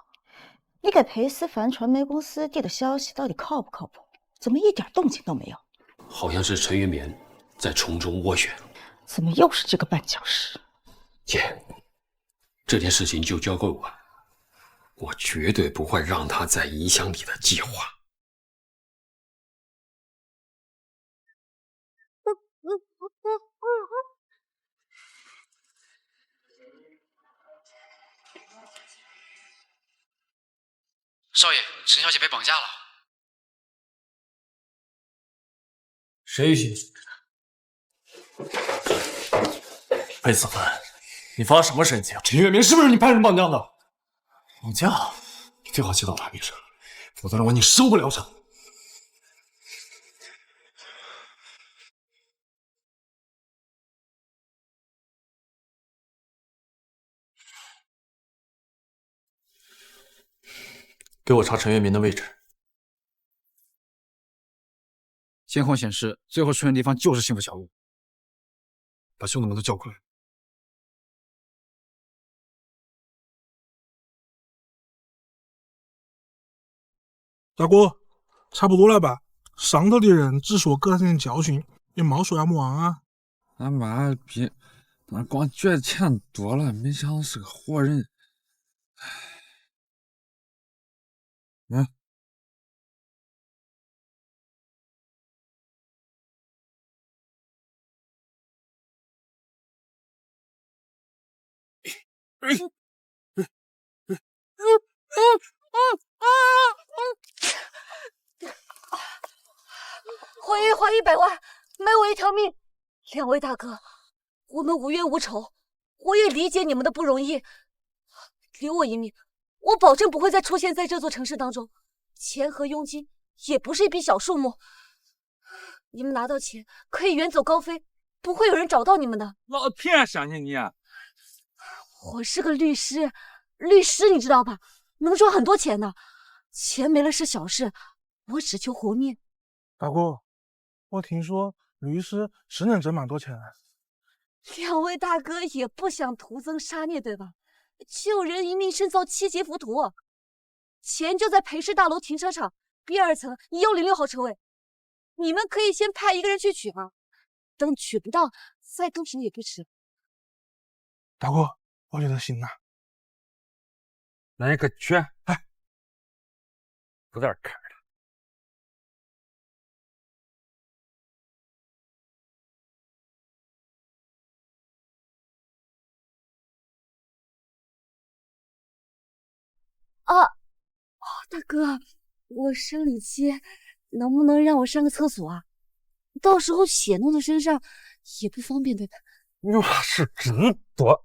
你给裴思凡传媒公司递的消息到底靠不靠谱？怎么一点动静都没有？好像是陈月棉在从中斡旋。怎么又是这个绊脚石？姐，这件事情就交给我，我绝对不会让他再影响你的计划。少爷，陈小姐被绑架了。谁许？裴思凡，你发什么神经？陈月明是不是你派人绑架的？绑架？你最好记到他名声，否则的话你收不了场。给我查陈月明的位置。监控显示，最后出现的地方就是幸福小屋。把兄弟们都叫过来。大哥，差不多了吧？上头的人只说给他点教训，也没说要么忘啊。俺妈逼，俺光觉得钱多了，没想到是个活人。嗯。还100万，卖我一条命！两位大哥，我们无冤无仇，我也理解你们的不容易。留我一命，我保证不会再出现在这座城市当中。钱和佣金也不是一笔小数目，你们拿到钱可以远走高飞，不会有人找到你们的。老天相信你啊！我是个律师，律师你知道吧？能赚很多钱的，钱没了是小事，我只求活命。大哥，我听说律师是能挣蛮多钱的。两位大哥也不想徒增杀孽，对吧？救人一命胜造7级浮屠，钱就在裴氏大楼停车场B2层106号车位，你们可以先派一个人去取啊，等取不到再动手也不迟。大哥，我觉得行啊。那你可去？哎，有点坎儿了。大哥，我生理期，能不能让我上个厕所啊？到时候血弄到身上也不方便，对吧？那是真多。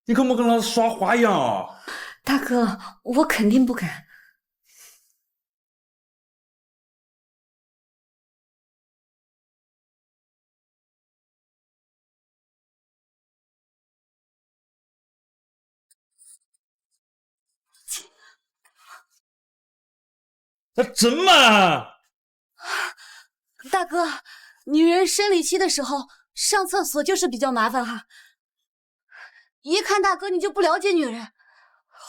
你可莫跟老子耍花样啊！大哥，我肯定不敢。那真慢。大哥，女人生理期的时候上厕所就是比较麻烦哈。一看大哥你就不了解女人，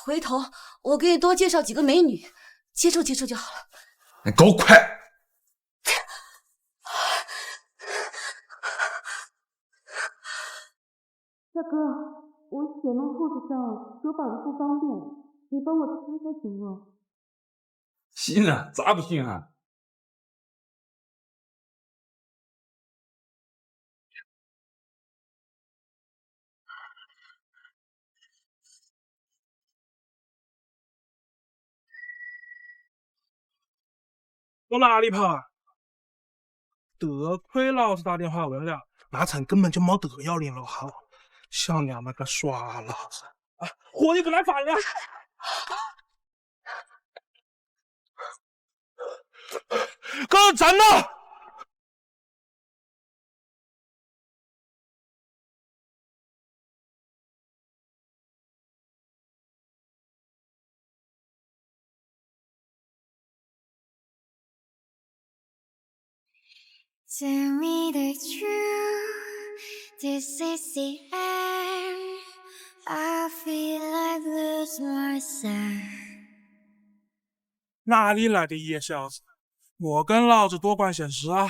回头我给你多介绍几个美女，接触接触就好了。你给我快！大哥，我血弄裤子上，手绑的不方便，你帮我擦一下行吗？行啊，咋不行啊？往哪里跑啊？得亏老子打电话问了，那层根本就没得要联络号，小娘们个耍老子啊！活你不耐烦了！给我站那！Tell me the truth, this is the end. I feel like lose myself. 哪里来的野小子？莫跟老子多管闲事啊！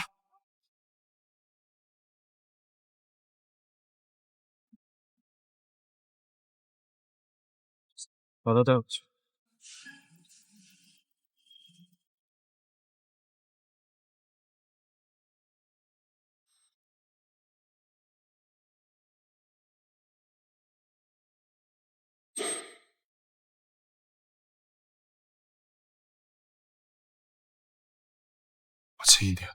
把他带回去。心一点。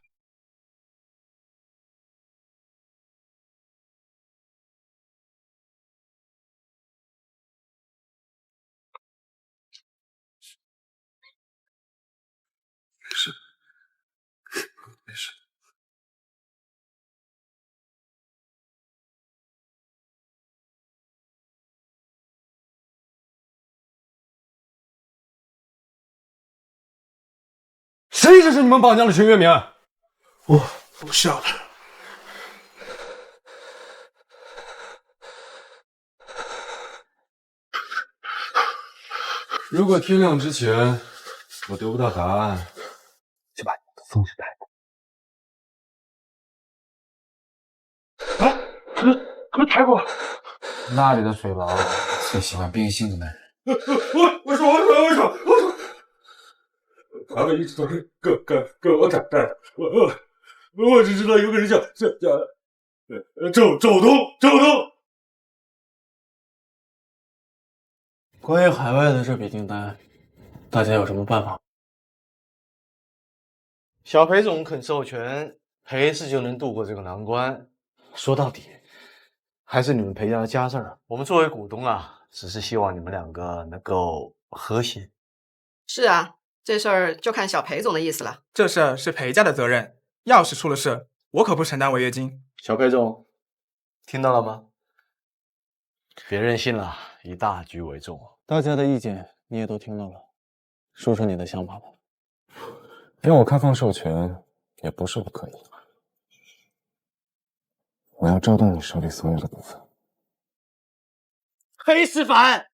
没事，没事。谁指使你们绑架了陈月明？我不晓得。如果天亮之前我得不到答案，就把你们封尸逮捕。可抬过。那里的水牢最喜欢变性的男人。我说，他们一直都是跟我长大的。我只知道有个人叫周东。关于海外的这笔订单，大家有什么办法？小裴总肯授权，裴氏就能度过这个难关。说到底，还是你们裴家的家事儿。我们作为股东啊，只是希望你们两个能够和谐。是啊，这事儿就看小裴总的意思了。这事儿是裴家的责任，要是出了事，我可不承担违约金。小裴总，听到了吗？别任性了，以大局为重。大家的意见你也都听到了，说说你的想法吧。要我开放授权，也不是不可以。我要周动你手里所有的股份。裴思凡，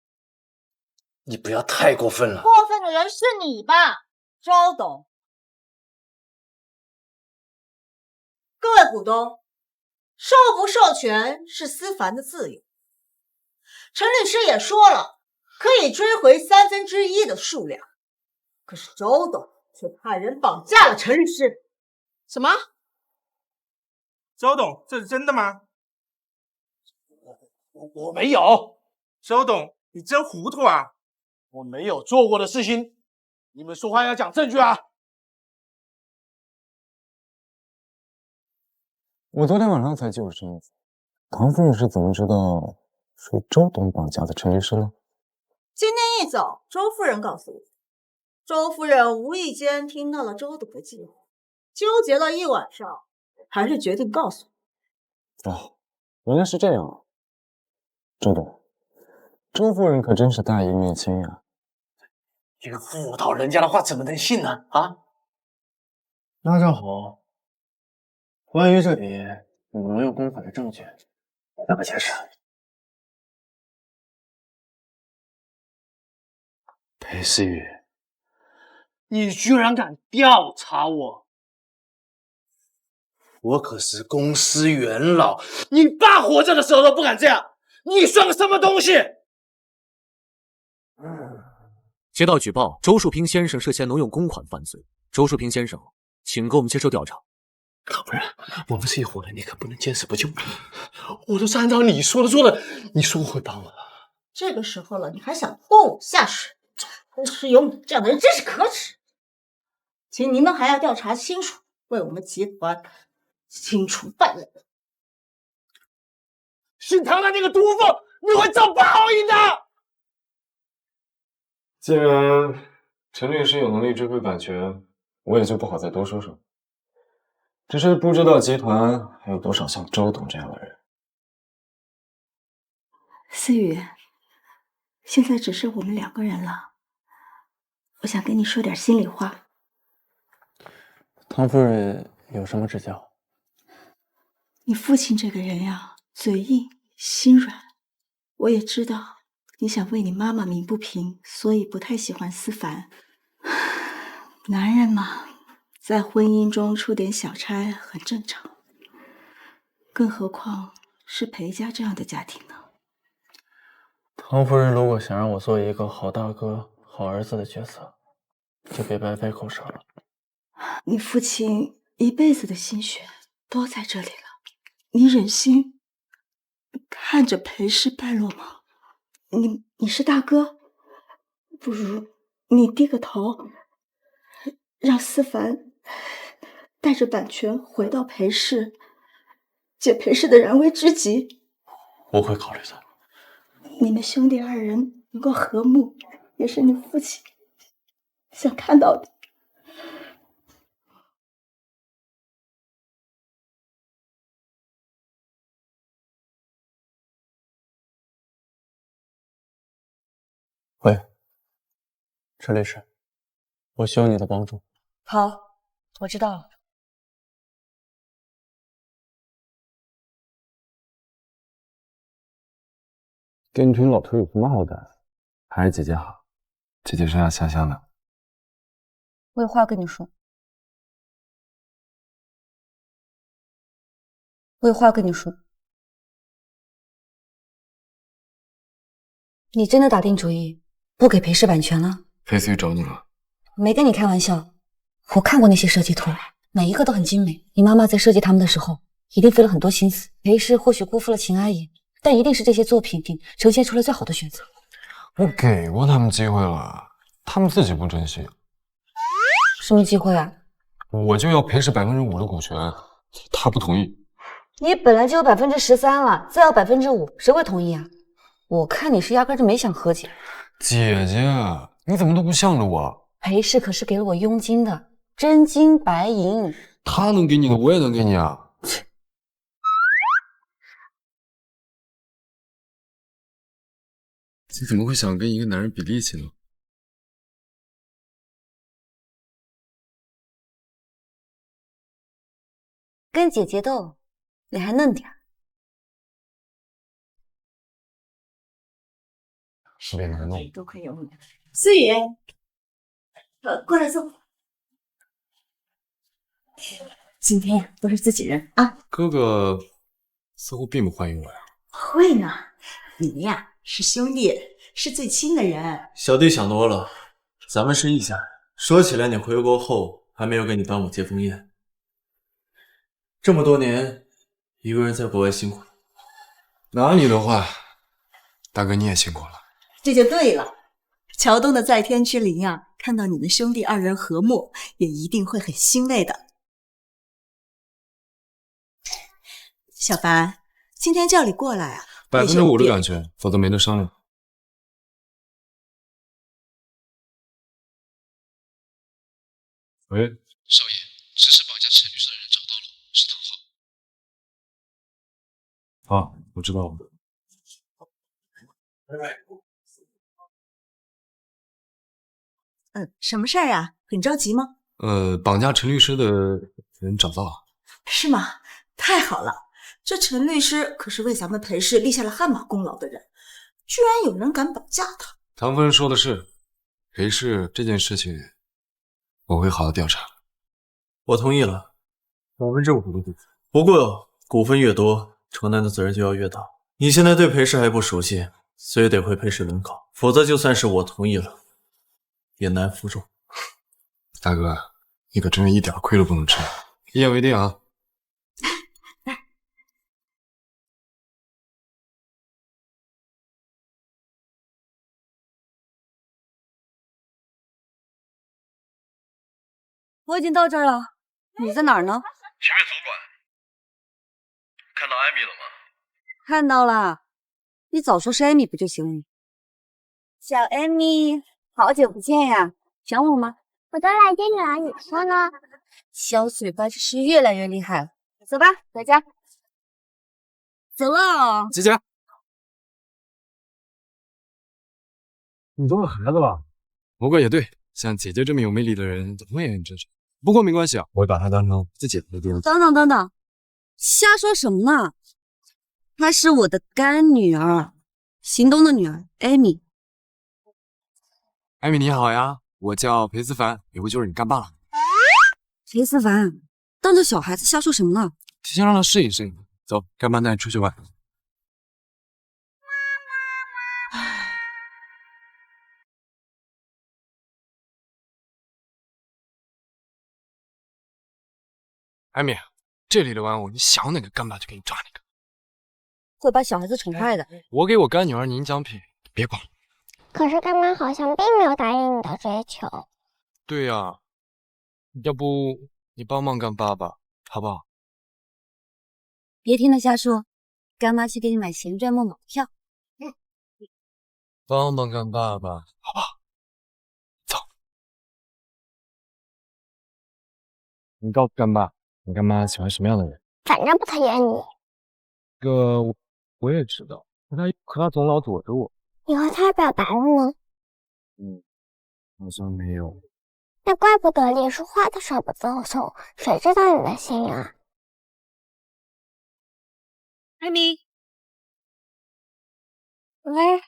你不要太过分了。过分的人是你吧，周董。各位股东，授不授权是思凡的自由。陈律师也说了，可以追回1/3的数量。可是周董却派人绑架了陈律师。什么？周董，这是真的吗？我没有。周董，你真糊涂啊！我没有做过的事情，你们说话要讲证据啊！我昨天晚上才救生子，唐夫人是怎么知道是周董绑架的陈律师呢？今天一早，周夫人告诉我，周夫人无意间听到了周董的计划，纠结了一晚上，还是决定告诉我。哦，原来是这样啊！周董，周夫人可真是大义灭亲呀！这个妇道人家的话怎么能信呢？啊？那正好，关于这笔你挪用公款的证据，我怎么解释？裴思雨，你居然敢调查我！我可是公司元老，你爸活着的时候都不敢这样，你算个什么东西？接到举报，周树平先生涉嫌挪用公款犯罪。周树平先生，请跟我们接受调查。可不然，我们是一伙人，你可不能见死不救。我都是按照你说的做的，你说会帮我的。这个时候了，你还想拖我下水？真是有你这样的人，真是可耻！请你们还要调查清楚，为我们集团清除败类。姓唐的那个毒妇，你会遭报应的！既然陈律师有能力追回版权，我也就不好再多说什么。只是不知道集团还有多少像周董这样的人。思雨，现在只剩我们2个人了，我想跟你说点心里话。唐夫人有什么指教？你父亲这个人呀，嘴硬心软，我也知道你想为你妈妈鸣不平，所以不太喜欢思凡。男人嘛，在婚姻中出点小差很正常，更何况是裴家这样的家庭呢？唐夫人如果想让我做一个好大哥、好儿子的角色，就别白费口舌了。你父亲一辈子的心血都在这里了，你忍心看着裴氏败落吗？你是大哥，不如你低个头，让思凡带着版权回到裴氏，解裴氏的燃眉之急。我会考虑的。你们兄弟二人能够和睦，也是你父亲想看到的。喂，陈律师，我需要你的帮助。好，我知道了。跟你群老头有什么好的？还是姐姐好，姐姐身上香香的。我有话跟你说。我有话跟你说。你真的打定主意不给裴氏版权了？裴思雨找你了？没跟你开玩笑，我看过那些设计图，每一个都很精美。你妈妈在设计他们的时候，一定费了很多心思。裴氏或许辜负了秦阿姨，但一定是这些作品呈现出了最好的选择。我给过他们机会了，他们自己不珍惜。什么机会啊？我就要裴氏5%的股权，他不同意。你本来就有13%了，再要5%，谁会同意啊？我看你是压根就没想和解。姐姐，你怎么都不向着我？裴氏可是给了我佣金的，真金白银。他能给你的，我也能给你啊。你怎么会想跟一个男人比力气呢？跟姐姐斗，你还嫩点儿。是别难弄，多亏有你。思雨，过来坐。今天呀，都是自己人啊。哥哥似乎并不欢迎我呀。会呢，你们呀是兄弟，是最亲的人。小弟想多了，咱们是一家人。说起来，你回国后还没有给你端午接风宴，这么多年一个人在国外辛苦了。哪里的话，大哥你也辛苦了。这就对了，桥东的在天之灵啊，看到你们兄弟二人和睦，也一定会很欣慰的。小凡，今天叫你过来啊，5%的感觉，否则没得商量。喂，少爷，只是绑架陈律师的人找到了，是藤浩。啊，我知道了。什么事儿啊？很着急吗？绑架陈律师的人找到了。是吗？太好了！这陈律师可是为咱们裴氏立下了汗马功劳的人，居然有人敢绑架他。唐夫人说的是，裴氏这件事情，我会好好调查。我同意了，5%的股份。不过股份越多，承担的责任就要越大。你现在对裴氏还不熟悉，所以得回裴氏轮岗，否则就算是我同意了，也难服众。大哥，你可真是一点亏都不能吃。一言为定啊！我已经到这儿了，你在哪儿呢？前面总管，看到艾米了吗？看到了，你早说是艾米不就行了？小艾米，好久不见呀，想我吗？我都来见你了，你说呢？小嘴巴真是越来越厉害了。走吧，回家。走了，姐姐，你都是孩子了。不过也对，像姐姐这么有魅力的人，怎么会很真诚？不过没关系啊，我会把她当成自己的弟弟。等等等等，瞎说什么呢？她是我的干女儿，行动的女儿艾米。艾米你好呀，我叫裴思凡，以后就是你干爸了。裴思凡，当着小孩子瞎说什么呢？提前让他适应适应。走，干爸带你出去玩。艾米，这里的玩偶你想哪个干爸就给你抓哪个。会把小孩子宠坏的。我给我干女儿拧奖品，别管。可是干妈好像并没有答应你的追求。对呀，要不你帮忙干爸爸，好不好？别听他瞎说，干妈去给你买旋转木马票。帮帮干爸爸，好不好？走。你告诉干爸，你干妈喜欢什么样的人？反正不讨厌你。这个我也知道，可他总老躲着我。你和他表白了吗？好像没有。那怪不得连说话都少不奏手，谁知道你的心啊？艾米，喂，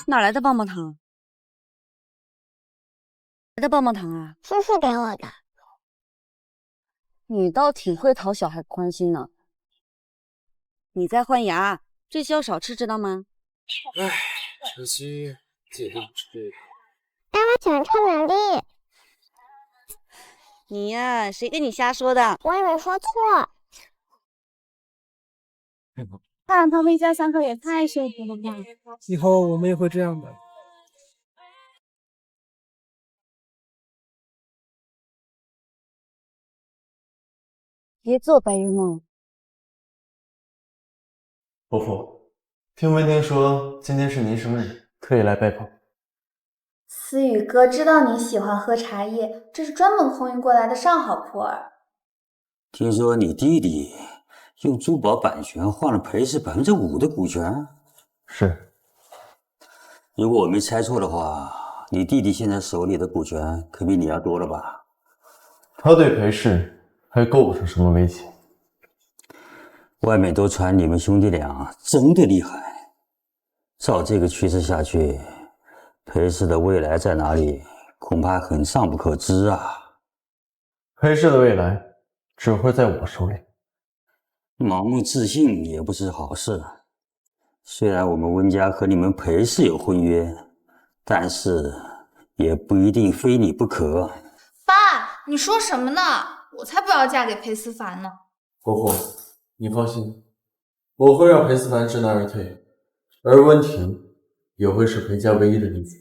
哪来的棒棒糖？来的棒棒糖啊？叔叔给我的。你倒挺会讨小孩欢心呢。你在换牙，这些要少吃，知道吗？唉，可惜戒定吃这个。妈妈喜欢超能力。你呀，谁跟你瞎说的？我也没说错。看他们一家三口也太幸福了吧！以后我们也会这样的。别做白日梦。伯父，听文婷说今天是您生日，特意来拜访。思雨哥知道你喜欢喝茶叶，这是专门空运过来的上好普洱。听说你弟弟用珠宝版权换了裴氏5%的股权？是。如果我没猜错的话，你弟弟现在手里的股权可比你要多了吧？他对裴氏还构不成什么威胁。外面都传你们兄弟俩真的厉害，照这个趋势下去，裴氏的未来在哪里，恐怕很尚不可知啊。裴氏的未来只会在我手里。盲目自信也不是好事。虽然我们温家和你们裴氏有婚约，但是也不一定非你不可。爸，你说什么呢？我才不要嫁给裴思凡呢。伯父，你放心，我会让裴思凡知难而退，而温婷也会是裴家唯一的女子。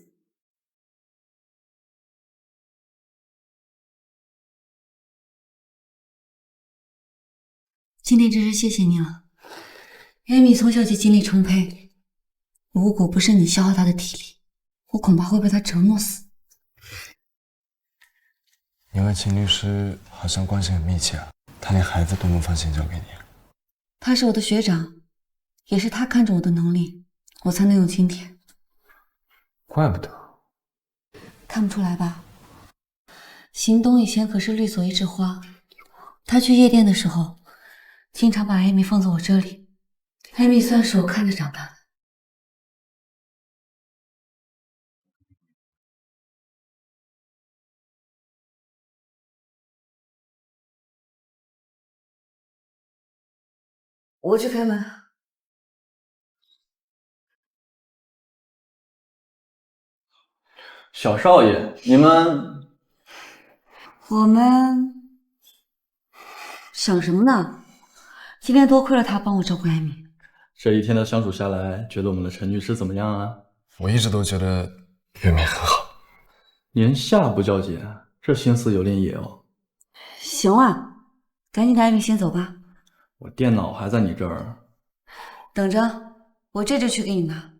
今天真是谢谢你了。艾米从小就精力充沛，如果不是你消耗她的体力，我恐怕会被她折磨死。你和秦律师好像关系很密切啊，他连孩子都能放心交给你。他是我的学长，也是他看中我的能力，我才能有今天。怪不得。看不出来吧？邢东以前可是律所一枝花，他去夜店的时候，经常把艾米放在我这里。艾米算是我看着长大的。我去开门。小少爷，你们……我们想什么呢？今天多亏了他帮我照顾艾米。这一天的相处下来，觉得我们的陈律师怎么样啊？我一直都觉得月明很好。言下不叫姐，这心思有点野哦。行了，赶紧带艾米先走吧。我电脑还在你这儿。等着，我这就去给你拿。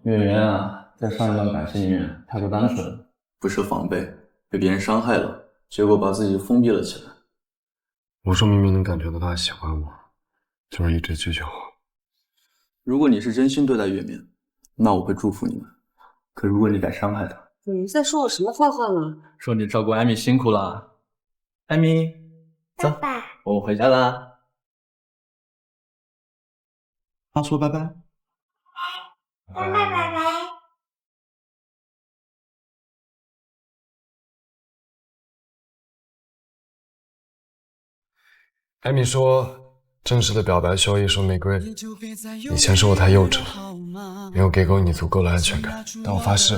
月圆啊，在上一段感情里面太过单纯，不设防备，被别人伤害了，结果把自己封闭了起来。我说明明能感觉到他喜欢我，就是一直拒绝我。如果你是真心对待月明，那我会祝福你们。可如果你敢伤害他，你们在说我什么坏话呢？说你照顾艾米辛苦了。艾米，走，爸爸，我回家啦。他说拜拜。拜拜拜拜。艾米说，正式的表白需要一束玫瑰。以前是我太幼稚了，没有给够你足够的安全感。但我发誓，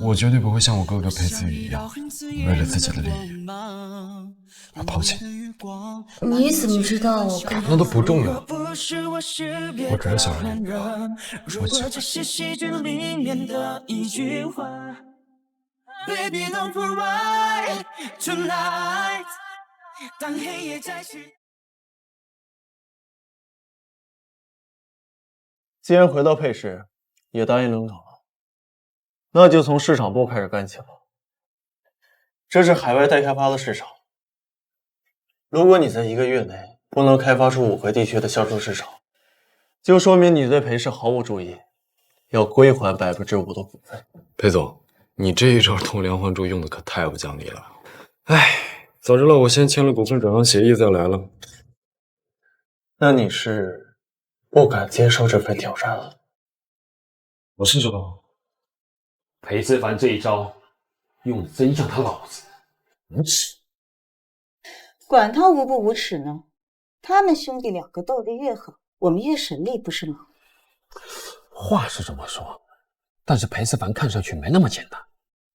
我绝对不会像我哥哥裴子宇一样，为了自己的利益而抛弃你。你怎么知道我哥？那都不重要。不是我识别我只是想的男让你知道人。如我喜欢果这是戏剧里面的一句话 ，Baby don't provide tonight。当黑夜再去。既然回到沛市，也答应领导了，那就从市场部开始干起吧。这是海外待开发的市场，如果你在1个月内不能开发出5个地区的销售市场，就说明你对裴氏毫无注意，要归还5%的股份。裴总，你这一招偷梁换柱用的可太不讲理了。哎，早知道我先签了股份转让协议再来了。那你是不敢接受这份挑战了？我是知道，裴思凡这一招用的真像他老子无耻。管他无不无耻呢？他们兄弟2个斗得越狠，我们越省力，不是吗？话是这么说，但是裴思凡看上去没那么简单。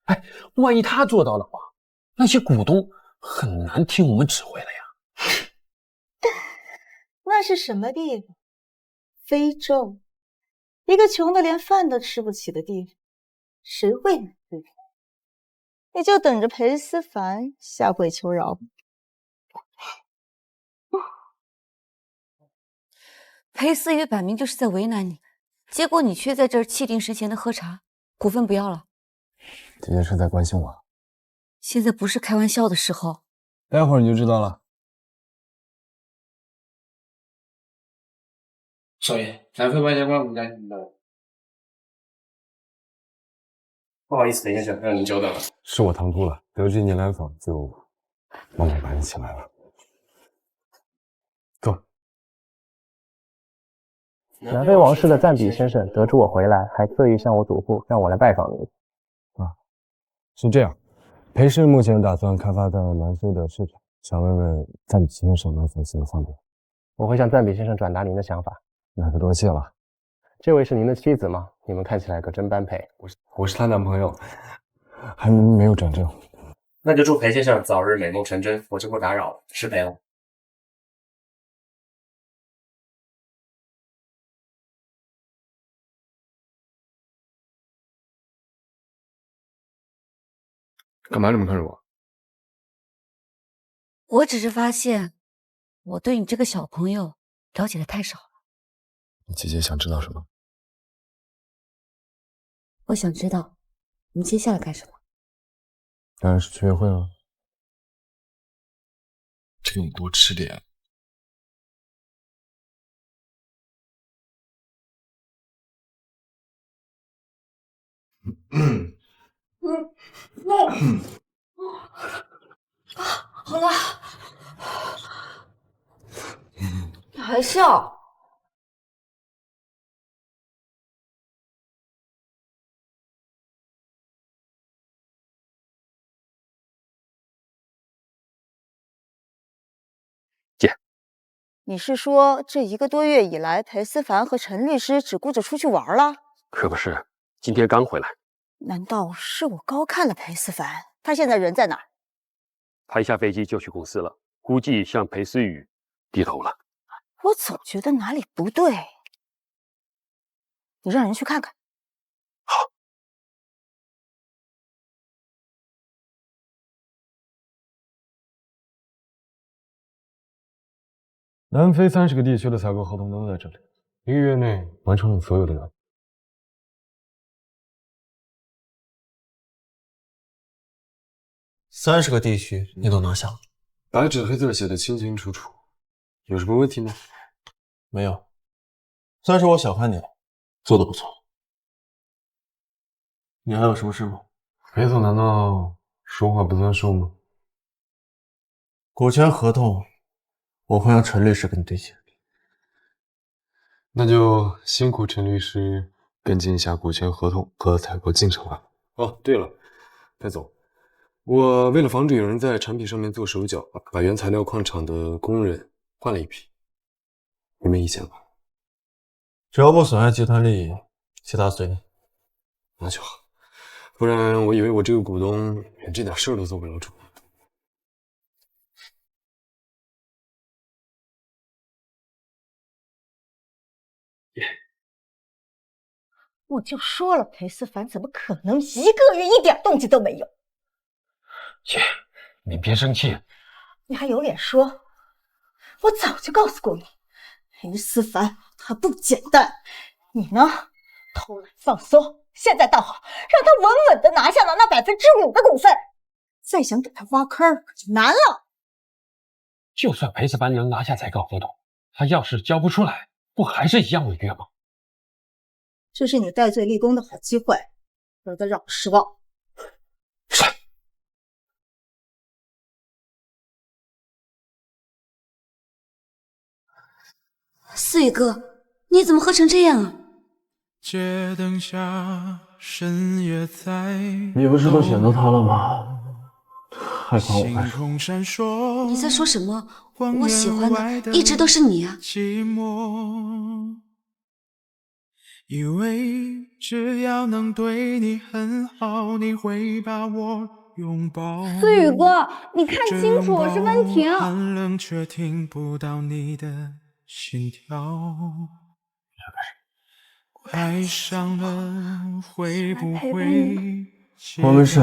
哎，万一他做到的话，那些股东很难听我们指挥了呀。那是什么地方？非洲，一个穷的连饭都吃不起的地方，谁会买对方？你就等着裴思凡下跪求饶吧。裴思雨摆明就是在为难你，结果你却在这儿气定神闲的喝茶，股份不要了。姐姐是在关心我，现在不是开玩笑的时候。待会儿你就知道了。少爷，南非外交官我们家听到了。不好意思，裴先生，让您久等了。是我唐突了，得知你来访，就帮我把你请来了。走。南非王室的赞比先生得知我回来，还特意向我嘱咐，让我来拜访您。是这样，裴氏目前打算开发到南非的市场，想问问赞比先生能否行个方便？我会向赞比先生转达您的想法。那可多谢了。这位是您的妻子吗？你们看起来可真般配。我是她男朋友，还没有转正。那就祝裴先生早日美梦成真，我就不打扰了，失陪了。干嘛这么看着我？我只是发现，我对你这个小朋友了解的太少了。你姐姐想知道什么？我想知道你接下来干什么。当然是去约会了。这个你多吃点。好了，你还笑？姐，你是说这1个多月以来，裴思凡和陈律师只顾着出去玩了？可不是，今天刚回来。难道是我高看了裴思凡？他现在人在哪儿？他一下飞机就去公司了，估计向裴思雨低头了。我总觉得哪里不对，你让人去看看。南非30个地区的采购合同都在这里，1个月内完成了所有的任务。30个地区你都拿下了，白纸黑字写的清清楚楚，有什么问题吗？没有，算是我小看你了，做得不错。你还有什么事吗？裴总难道说话不算数吗？股权合同，我会让陈律师跟你对接。那就辛苦陈律师跟进一下股权合同和采购进程了。哦，对了，裴总，我为了防止有人在产品上面做手脚，把原材料矿场的工人换了一批，你没意见吧？只要不损害集团利益，其他随你。那就好，不然我以为我这个股东连这点事儿都做不了主。我就说了，裴思凡怎么可能一个月一点动静都没有？姐，你别生气。你还有脸说？我早就告诉过你，裴思凡他不简单。你呢，偷懒放松，现在倒好，让他稳稳的拿下了那5%的股份，再想给他挖坑可就难了。就算裴思凡能拿下再告合同，他要是交不出来，不还是一样违约吗？这是你戴罪立功的好机会，惹得让我失望。思雨哥，你怎么喝成这样啊？街灯下，深夜在。你不是都选择他了吗？还管我干什么？你在说什么？我喜欢的一直都是你啊！以为只要能对你很好，你会把我拥抱。思雨哥，你看清楚，我是温婷。寒冷却听不到你的心跳。爱上了会不会？我没事。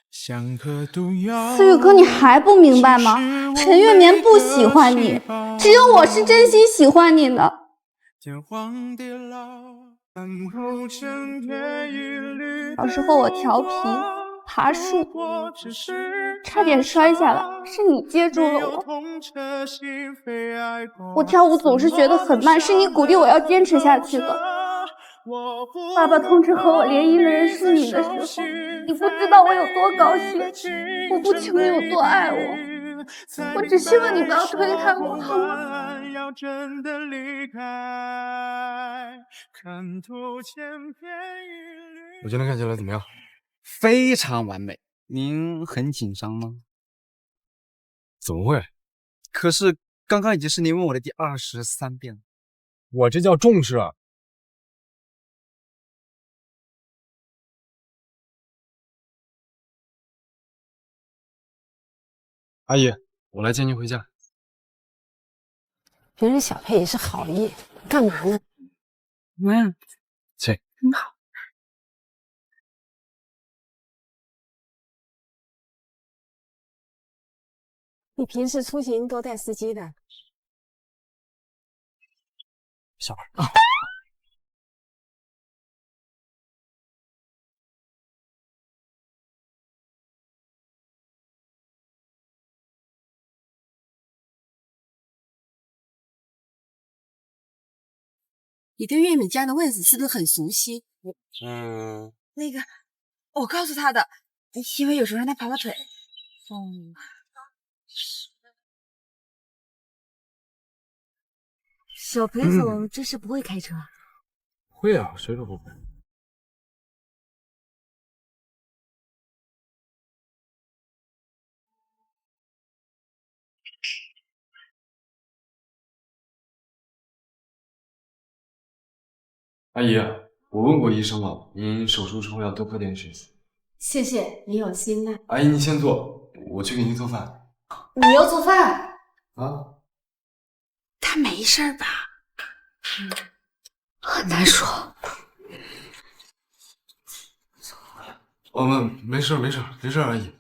像颗毒药。思雨哥，你还不明白吗？陈月绵不喜欢你，只有我是真心喜欢你的。小时候我调皮爬树，差点摔下来，是你接住了我。我跳舞总是学得很慢，是你鼓励我要坚持下去的。爸爸通知和我联姻的人是你的时候，你不知道我有多高兴，我不求你有多爱我，我只希望你不要推开我，好吗？我今天看起来怎么样？非常完美。您很紧张吗？怎么会？可是刚刚已经是您问我的第23遍了。我这叫重视啊！阿姨，我来接您回家。平时小佩也是好意，干嘛呢？请。很好。你平时出行都带司机的？小孩啊。你对月敏家的位置是不是很熟悉？那个，我告诉他的，因为有时候让他跑跑腿。小裴总这是不会开车啊？会啊，谁说不会？阿姨，我问过医生了，您手术之后要多喝点水。谢谢你有心呐。阿姨，您先坐，我去给您做饭。你要做饭？啊？他没事吧？很难说。没事，阿姨。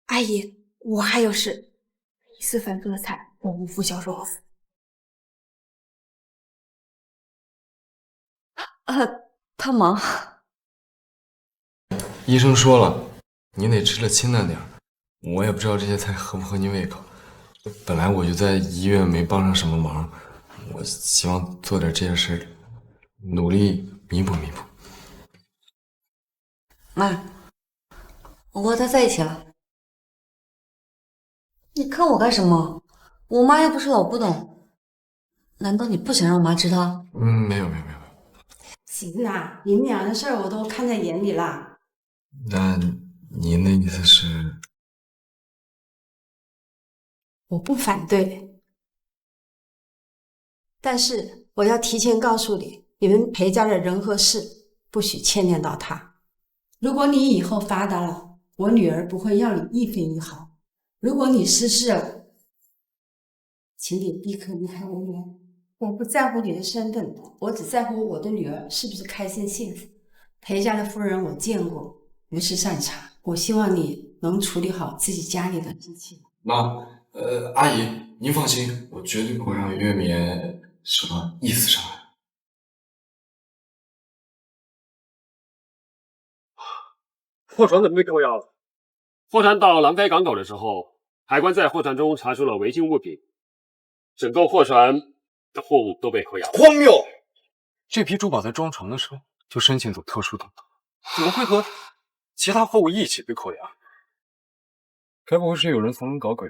阿姨，我还有事。李思凡做的菜，我无福消受。他忙。医生说了，您得吃的清淡点。我也不知道这些菜合不合您胃口。本来我就在医院没帮上什么忙，我希望做点这些事，努力弥补弥补。妈，我和他在一起了。你看我干什么？我妈又不是老不懂，难道你不想让妈知道？没有。行啦，你们俩的事儿我都看在眼里啦。那您的意思是？我不反对。但是我要提前告诉你，你们裴家的人和事不许牵连到他。如果你以后发达了，我女儿不会要你一分一毫。如果你失势了，请你立刻离开我园。我不在乎你的身份，我只在乎我的女儿是不是开心幸福。裴家的夫人我见过，不是善茬。我希望你能处理好自己家里的事情。妈，阿姨，您放心，我绝对不会让月眠受到一丝伤害。货船怎么被扣押了？货船到南开港口的时候，海关在货船中查出了违禁物品，整个货船的货物都被扣押。荒谬！这批珠宝在装船的时候就申请走特殊通道，怎么会和其他货物一起被扣押？该不会是有人从中搞鬼？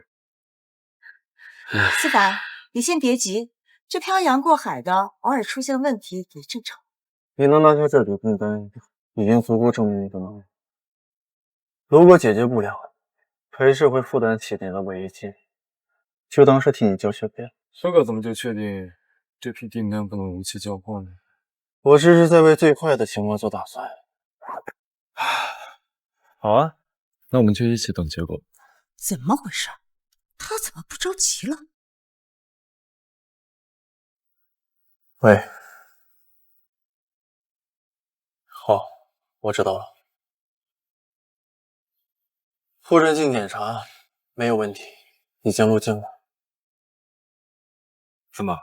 思凡，你先别急，这漂洋过海的，偶尔出现问题也正常。你能拿下这笔订单，已经足够证明你的能力。如果解决不了，裴氏会负担起你的违禁，就当是替你交学费了。苏哥怎么就确定这批订单不能如期交货呢？我这是在为最坏的情况做打算。好啊，那我们就一起等结果。怎么回事？他怎么不着急了？喂，好，我知道了。护证镜检查没有问题，已经入境了。怎么？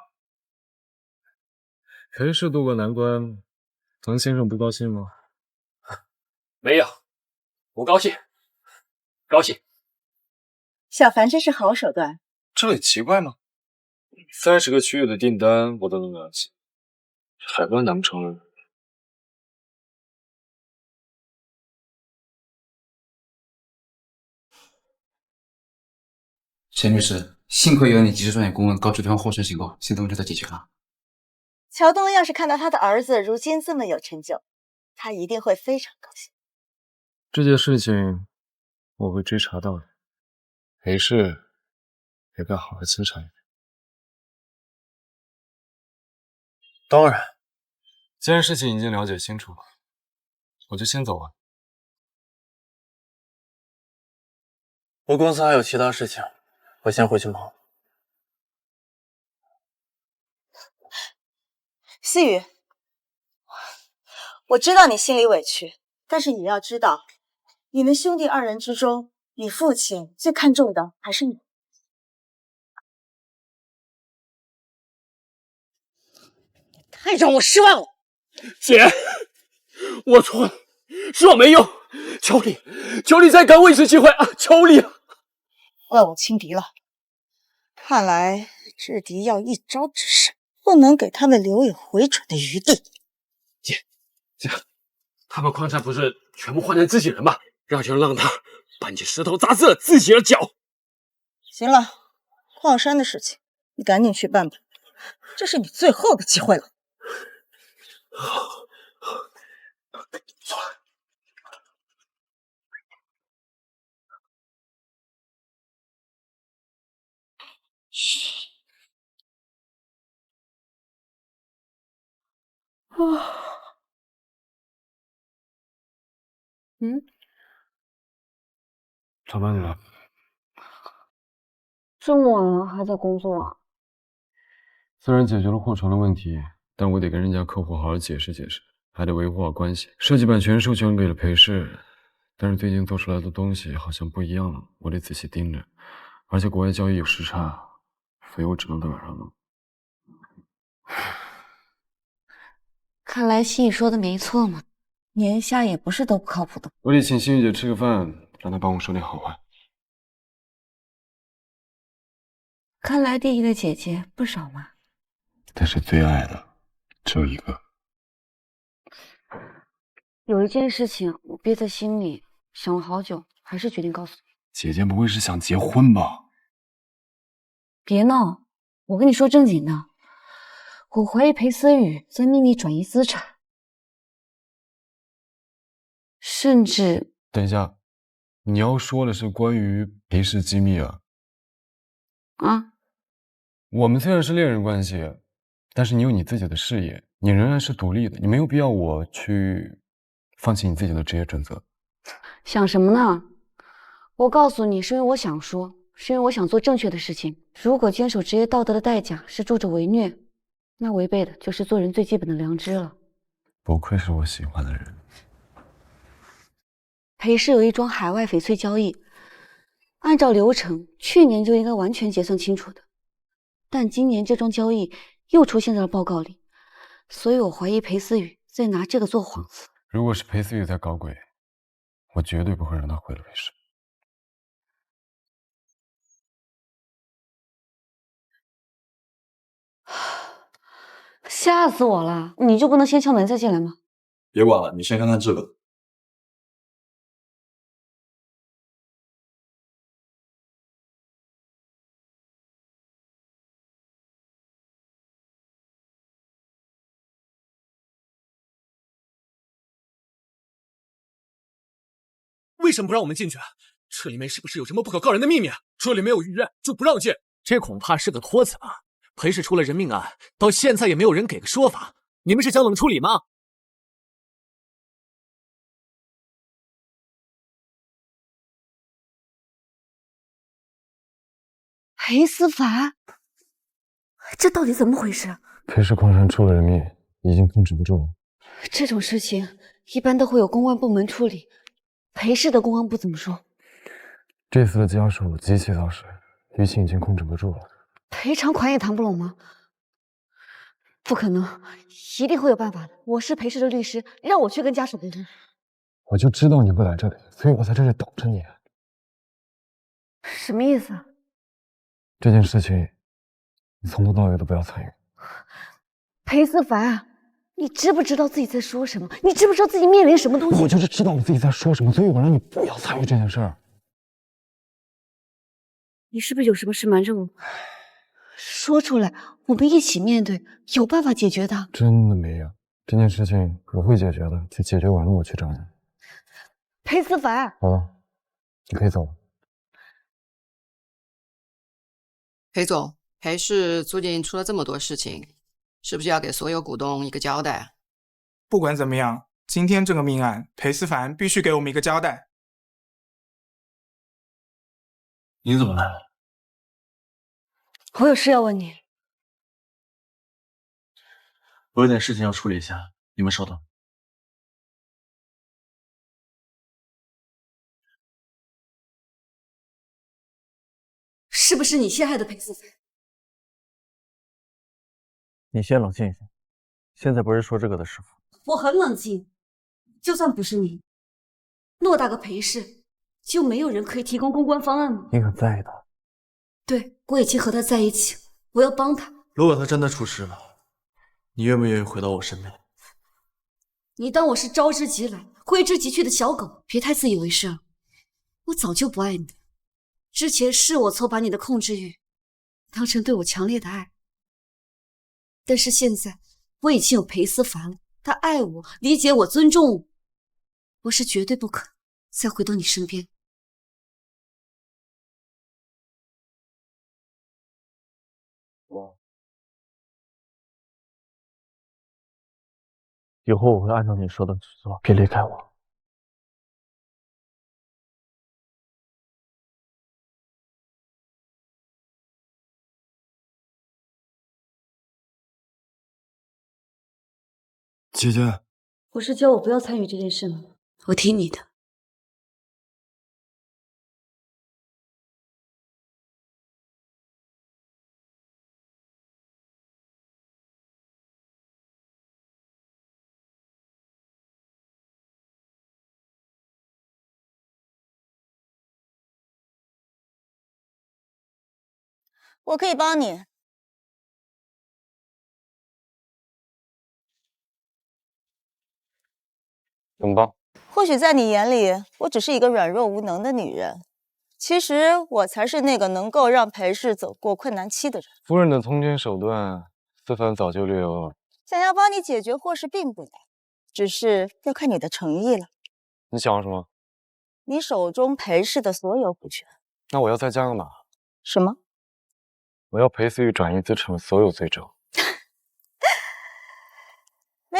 裴氏渡过难关，滕先生不高兴吗？没有，我高兴，高兴。小凡真是好手段。这里奇怪吗？30个区域的订单我都能拿下，海关难不成认？钱律师，幸亏有你及时专业顾问告知对方货车情况，现在问题都解决了。乔东要是看到他的儿子如今这么有成就，他一定会非常高兴。这件事情我会追查到的，裴氏也该好好清查一遍。当然，既然事情已经了解清楚了，我就先走了。我公司还有其他事情，我先回去忙。思雨，我知道你心里委屈，但是你要知道，你们兄弟2人之中，你父亲最看重的还是你。太让我失望了，姐，我错了，是我没用，求你，求你再给我一次机会啊！求你了。万物轻敌了，看来制敌要一招制胜，不能给他们留有回转的余地。姐，他们矿山不是全部换成自己人吗？让他搬起石头砸死了自己的脚。行了，矿山的事情你赶紧去办吧，这是你最后的机会了。错了。上班去了。这么晚了还在工作啊？虽然解决了货船的问题，但我得跟人家客户好好解释解释，还得维护好关系。设计版权授权给了裴氏，但是最近做出来的东西好像不一样了，我得仔细盯着。而且国外交易有时差，所以我只能等晚上弄。看来心雨说的没错嘛，年下也不是都不靠谱的。我得请心雨姐吃个饭，让她帮我说点好话。看来弟弟的姐姐不少嘛。但是最爱的只有一个。有一件事情我憋在心里，想了好久，还是决定告诉你。姐姐不会是想结婚吧？别闹，我跟你说正经的，我怀疑裴思雨在秘密转移资产，甚至……等一下，你要说的是关于裴氏机密啊？啊？我们虽然是恋人关系，但是你有你自己的事业，你仍然是独立的，你没有必要我去放弃你自己的职业准则。想什么呢？我告诉你，是因为我想说，是因为我想做正确的事情。如果坚守职业道德的代价是助纣为虐，那违背的就是做人最基本的良知了。不愧是我喜欢的人。裴氏有一桩海外翡翠交易，按照流程，去年就应该完全结算清楚的，但今年这桩交易又出现在了报告里，所以我怀疑裴思雨在拿这个做幌子。如果是裴思雨在搞鬼，我绝对不会让他毁了裴氏。吓死我了！你就不能先敲门再进来吗？别管了，你先看看这个。为什么不让我们进去？这里面是不是有什么不可告人的秘密？这里没有预约就不让进，这恐怕是个托词吧？裴氏出了人命案，到现在也没有人给个说法，你们是想冷处理吗？裴思凡，这到底怎么回事？裴氏矿山出了人命，已经控制不住了。这种事情一般都会有公安部门处理，裴氏的公安部怎么说？这次的家属极其早逝，舆情已经控制不住了。赔偿款也谈不拢吗？不可能，一定会有办法的。我是裴氏的律师，让我去跟家属沟通。我就知道你不来这里，所以我在这里等着你。什么意思啊？这件事情，你从头到尾都不要参与。裴思凡，你知不知道自己在说什么？你知不知道自己面临什么东西？我就是知道我自己在说什么，所以我让你不要参与这件事儿。你是不是有什么事瞒着我？说出来，我们一起面对，有办法解决的。真的没有，这件事情我会解决的，就解决完了我去找你。裴思凡，好了，你可以走了。裴总，裴氏最近出了这么多事情，是不是要给所有股东一个交代？不管怎么样，今天这个命案，裴思凡必须给我们一个交代。你怎么来了？我有事要问你。我有点事情要处理一下，你们稍等。是不是你陷害的裴思凡？你先冷静一下，现在不是说这个的时候。我很冷静，就算不是你，偌大个裴氏，就没有人可以提供公关方案吗？你很在意他？对，我已经和他在一起了，我要帮他。如果他真的出事了，你愿不愿意回到我身边？你当我是招之即来、挥之即去的小狗，别太自以为是了。我早就不爱你了，之前是我错把你的控制欲当成对我强烈的爱，但是现在我已经有裴思凡了，他爱我、理解我、尊重我，我是绝对不可能再回到你身边。以后我会按照你说的去做，别离开我。姐姐，不是叫我不要参与这件事吗？我听你的。我可以帮你。怎么帮？或许在你眼里，我只是一个软弱无能的女人，其实我才是那个能够让裴氏走过困难期的人。夫人的通奸手段，思凡早就略有。想要帮你解决祸事并不难，只是要看你的诚意了。你想要什么？你手中裴氏的所有股权。那我要再加个码。什么？我要裴思雨转移资产所有罪证。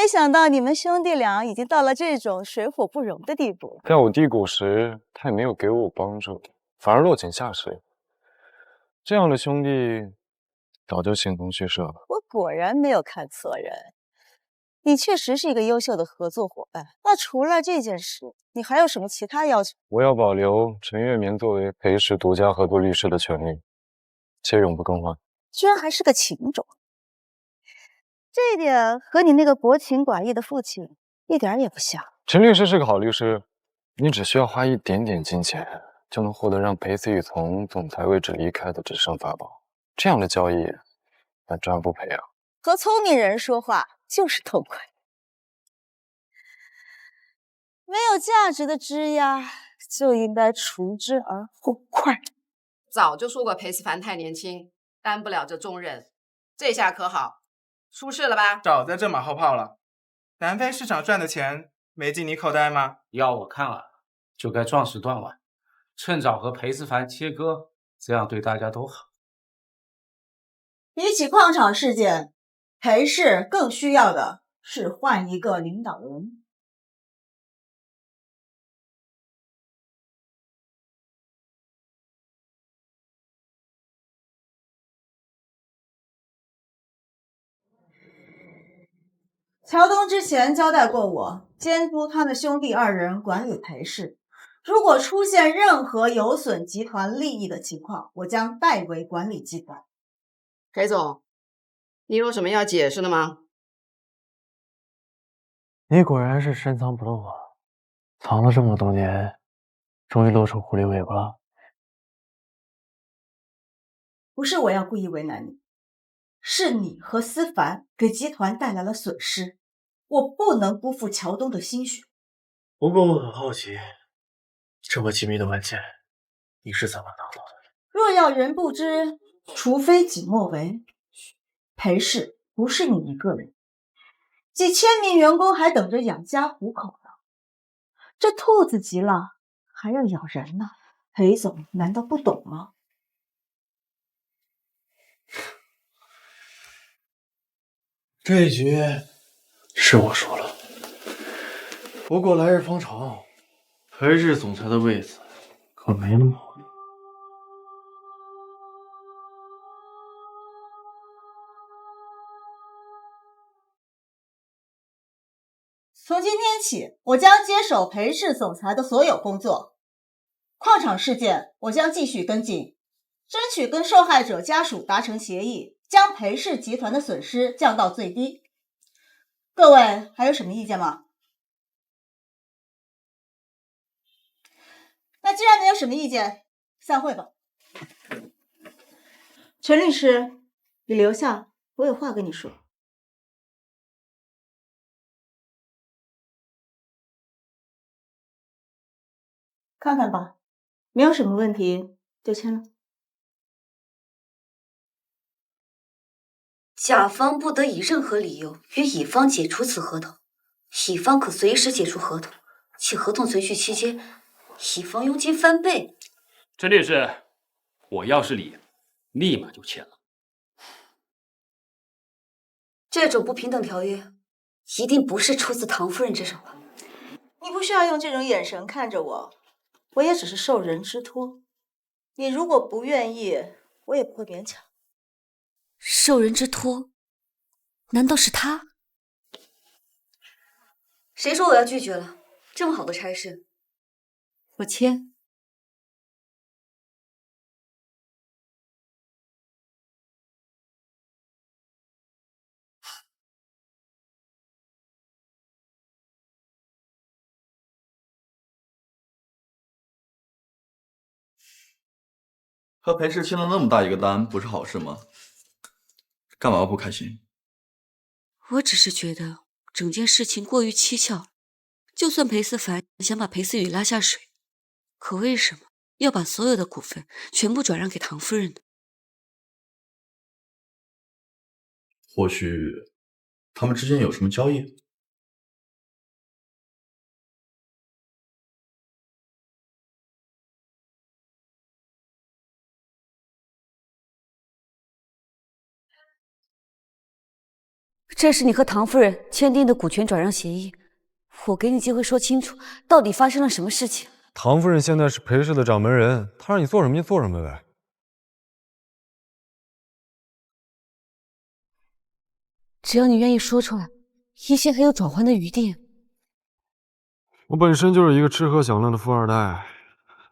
没想到你们兄弟俩已经到了这种水火不容的地步。在我低谷时，他也没有给我帮助，反而落井下石。这样的兄弟，早就形同虚设了。我果然没有看错人，你确实是一个优秀的合作伙伴。那除了这件事，你还有什么其他要求？我要保留陈月明作为裴氏独家合作律师的权利，且永不更换。居然还是个情种，这一点和你那个薄情寡义的父亲一点也不像。陈律师是个好律师，你只需要花一点点金钱，就能获得让裴思雨从总裁位置离开的只剩法宝。这样的交易，咱赚不赔啊！和聪明人说话就是痛快。没有价值的枝丫就应该除之而后快。早就说过裴思凡太年轻，担不了这重任。这下可好，出事了吧？早在这马后炮了。南非市场赚的钱没进你口袋吗？要我看啊，就该壮士断腕，趁早和裴思凡切割，这样对大家都好。比起矿场事件，裴氏更需要的是换一个领导人。乔东之前交代过我，监督他的兄弟二人管理裴氏。如果出现任何有损集团利益的情况，我将代为管理集团。裴总，你有什么要解释的吗？你果然是深藏不露啊！藏了这么多年，终于露出狐狸尾巴了。不是我要故意为难你，是你和思凡给集团带来了损失，我不能辜负乔东的心血。不过我很好奇，这么机密的文件，你是怎么拿到的？若要人不知，除非己莫为。裴氏不是你一个人，几千名员工还等着养家糊口呢。这兔子急了还要咬人呢，裴总难道不懂吗？这一局是我输了，不过来日方长，裴氏总裁的位子可没那么好。从今天起，我将接手裴氏总裁的所有工作。矿场事件，我将继续跟进，争取跟受害者家属达成协议，将裴氏集团的损失降到最低。各位还有什么意见吗？那既然没有什么意见，散会吧。陈律师，你留下，我有话跟你说。看看吧，没有什么问题就签了。甲方不得以任何理由与乙方解除此合同，乙方可随时解除合同，且合同存续期间，乙方佣金翻倍。陈律师，我要是你，立马就签了。这种不平等条约，一定不是出自唐夫人之手吧？你不需要用这种眼神看着我，我也只是受人之托。你如果不愿意，我也不会勉强。受人之托？难道是他？谁说我要拒绝了？这么好的差事，我签。和裴氏签了那么大一个单，不是好事吗？干嘛不开心？我只是觉得整件事情过于蹊跷。就算裴思凡想把裴思雨拉下水，可为什么要把所有的股份全部转让给唐夫人呢？或许他们之间有什么交易？这是你和唐夫人签订的股权转让协议，我给你机会说清楚，到底发生了什么事情。唐夫人现在是裴氏的掌门人，她让你做什么就做什么呗。只要你愿意说出来，一切还有转圜的余地。我本身就是一个吃喝享乐的富二代，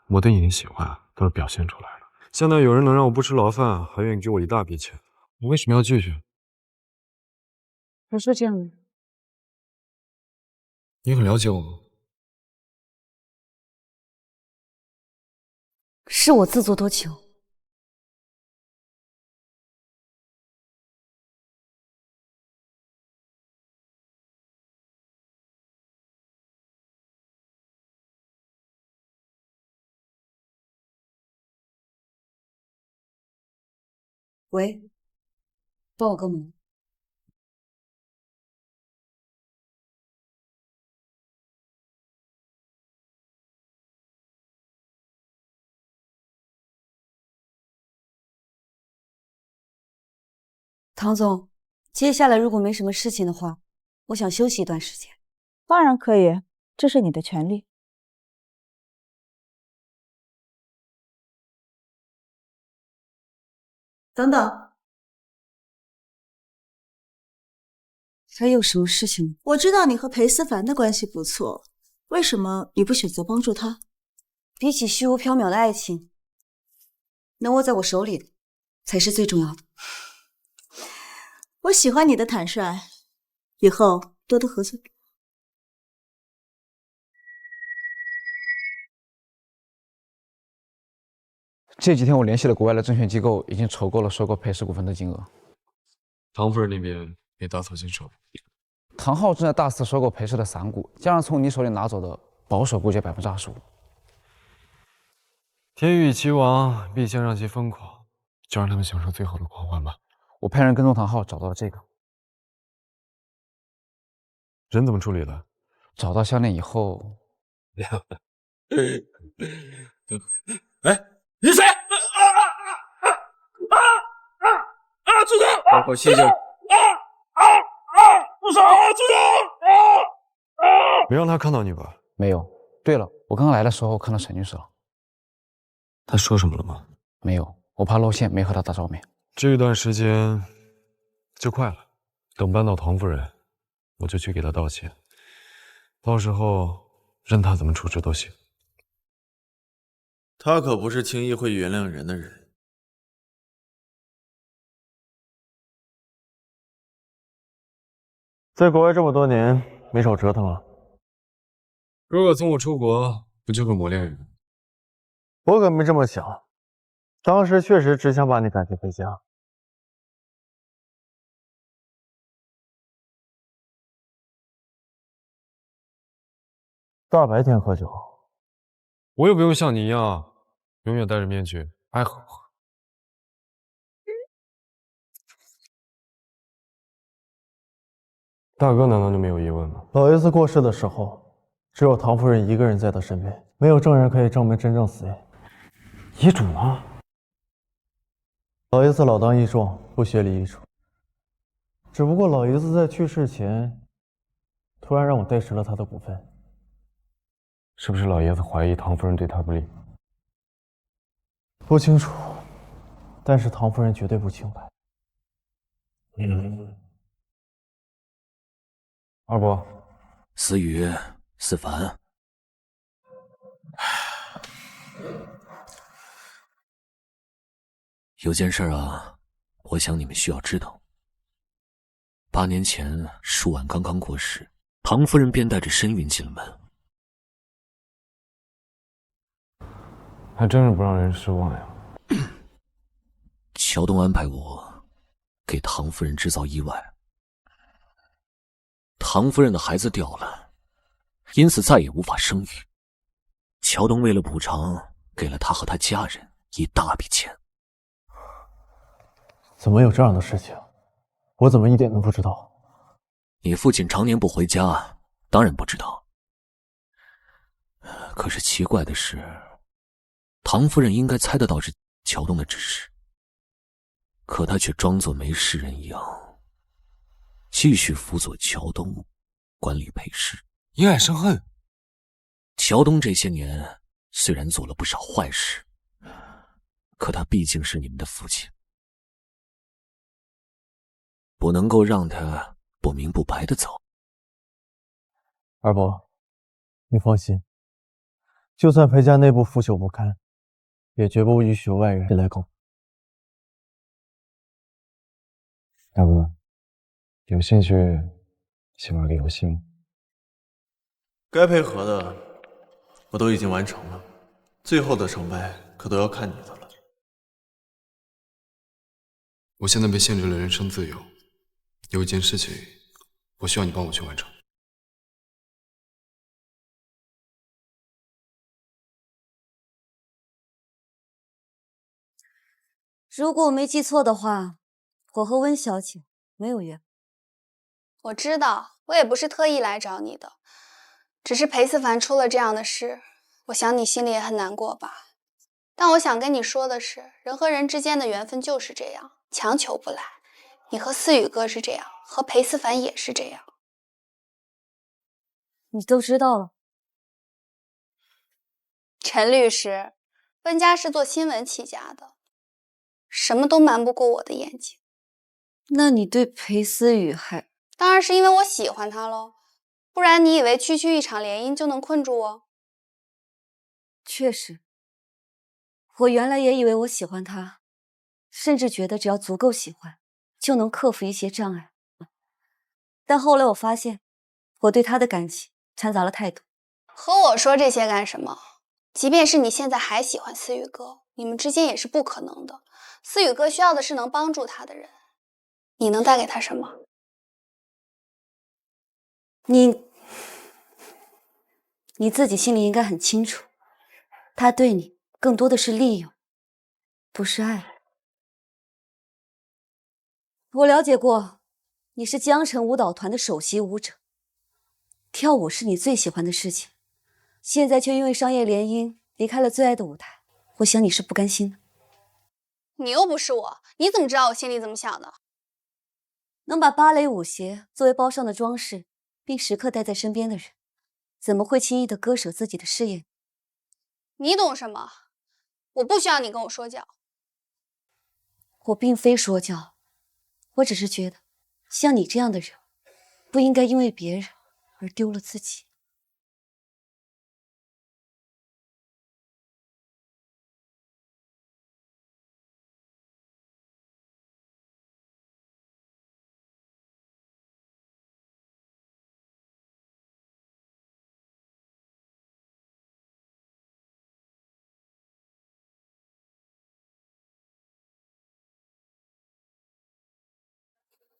我对你的喜欢都是表现出来的。现在有人能让我不吃牢饭，还愿意给我一大笔钱，我为什么要拒绝？不是这样的。你很了解我吗？是我自作多情。喂，帮我个忙。唐总，接下来如果没什么事情的话，我想休息一段时间。当然可以，这是你的权利。等等，还有什么事情？我知道你和裴思凡的关系不错，为什么你不选择帮助他？比起虚无缥缈的爱情，能握在我手里的才是最重要的。我喜欢你的坦率，以后多多合作。这几天我联系了国外的证券机构，已经筹够了收购裴氏股份的金额。唐夫人那边也打草惊蛇。唐昊正在大肆收购裴氏的散股，加上从你手里拿走的，保守估计25%。天欲其亡，必先让其疯狂，就让他们享受最后的狂欢吧。我派人跟踪唐昊，找到了这个人怎么处理的？找到项链以后，哎，你谁？住手！包括谢正。住手！住手！没让他看到你吧？没有。对了，我刚刚来的时候看到沈律师了。他说什么了吗？没有，我怕露馅，没和他打照面。这段时间就快了，等搬到唐夫人，我就去给他道歉，到时候任他怎么处置都行。他可不是轻易会原谅人的人。在国外这么多年，没少折腾啊。如果从我出国，不就会磨练人？我可没这么想，当时确实只想把你赶回家。大白天喝酒，我又不用像你一样永远戴着面具，爱喝不喝。大哥难道就没有疑问吗？老爷子过世的时候，只有唐夫人一个人在他身边，没有证人可以证明真正死因。遗嘱呢？老爷子老当益壮，不协理遗嘱。只不过老爷子在去世前，突然让我代持了他的股份。是不是老爷子怀疑唐夫人对他不利？不清楚，但是唐夫人绝对不清白。二伯，思雨、思凡，有件事啊，我想你们需要知道。8年前，舒婉刚刚过世，唐夫人便带着身孕进了门。还真是不让人失望呀。乔东安排我给唐夫人制造意外，唐夫人的孩子掉了，因此再也无法生育。乔东为了补偿，给了他和他家人一大笔钱。怎么有这样的事情？我怎么一点都不知道？你父亲常年不回家，当然不知道。可是奇怪的是，唐夫人应该猜得到是乔东的指示，可她却装作没事人一样，继续辅佐乔东管理裴氏，因爱生恨。乔东这些年虽然做了不少坏事，可他毕竟是你们的父亲，不能够让他不明不白的走。二伯，你放心，就算裴家内部腐朽不堪，也绝不允许外人来搞。大哥，有兴趣一起玩个游戏吗？该配合的我都已经完成了，最后的成败可都要看你的了。我现在被限制了人身自由，有一件事情，我需要你帮我去完成。如果我没记错的话，我和温小姐没有约。我知道，我也不是特意来找你的，只是裴思凡出了这样的事，我想你心里也很难过吧。但我想跟你说的是，人和人之间的缘分就是这样，强求不来。你和思雨哥是这样，和裴思凡也是这样。你都知道了。陈律师，温家是做新闻起家的，什么都瞒不过我的眼睛。那你对裴思雨还……当然是因为我喜欢他喽，不然你以为区区一场联姻就能困住我？确实，我原来也以为我喜欢他，甚至觉得只要足够喜欢，就能克服一些障碍。但后来我发现，我对他的感情掺杂了太多。和我说这些干什么？即便是你现在还喜欢思雨哥，你们之间也是不可能的。思雨哥需要的是能帮助他的人，你能带给他什么？你自己心里应该很清楚，他对你更多的是利用，不是爱。我了解过，你是江城舞蹈团的首席舞者，跳舞是你最喜欢的事情，现在却因为商业联姻离开了最爱的舞台，我想你是不甘心的。你又不是我，你怎么知道我心里怎么想的？能把芭蕾舞鞋作为包上的装饰，并时刻带在身边的人，怎么会轻易的割舍自己的事业？你懂什么？我不需要你跟我说教。我并非说教，我只是觉得，像你这样的人，不应该因为别人而丢了自己。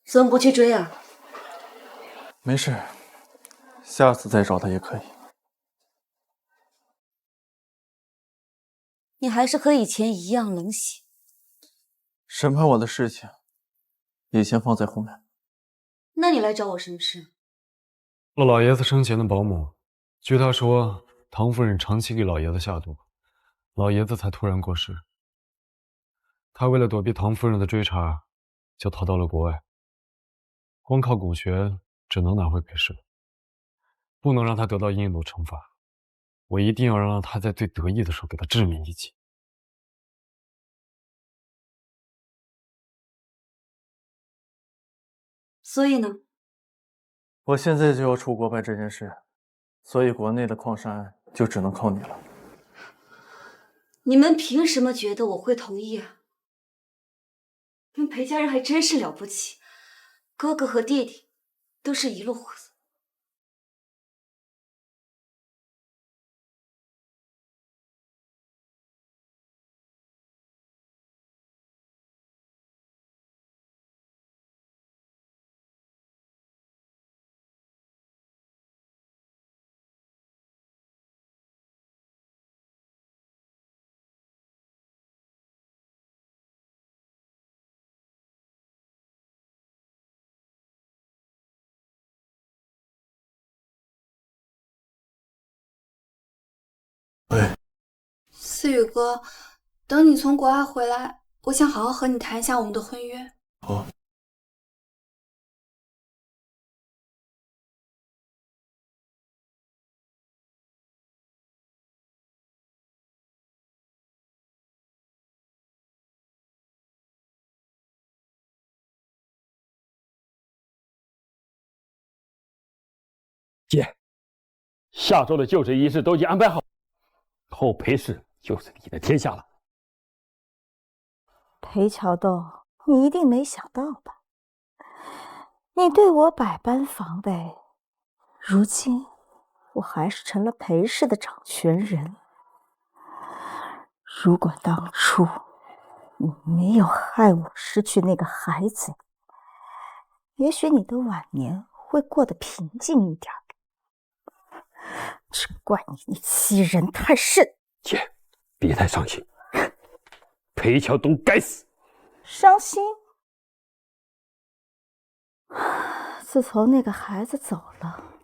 怎么不去追啊？没事，下次再找他也可以。你还是和以前一样冷血。审判我的事情也先放在后面。那你来找我什么事？老爷子生前的保姆，据他说，唐夫人长期给老爷子下毒，老爷子才突然过世。他为了躲避唐夫人的追查，就逃到了国外。光靠蛊穴只能拿回裴氏，不能让他得到应有的惩罚。我一定要让他在最得意的时候给他致命一击。所以呢？我现在就要出国办这件事，所以国内的矿山就只能靠你了。你们凭什么觉得我会同意啊？你们裴家人还真是了不起，哥哥和弟弟都是一路货色。思雨哥，等你从国外回来，我想好好和你谈一下我们的婚约。好。下周的就职仪式都已经安排好，后裴氏就是你的天下了。裴桥洞，你一定没想到吧？你对我百般防备，如今我还是成了裴氏的掌权人。如果当初你没有害我失去那个孩子，也许你的晚年会过得平静一点。只怪你欺人太甚。姐，别太伤心。裴桥东该死。伤心？自从那个孩子走了，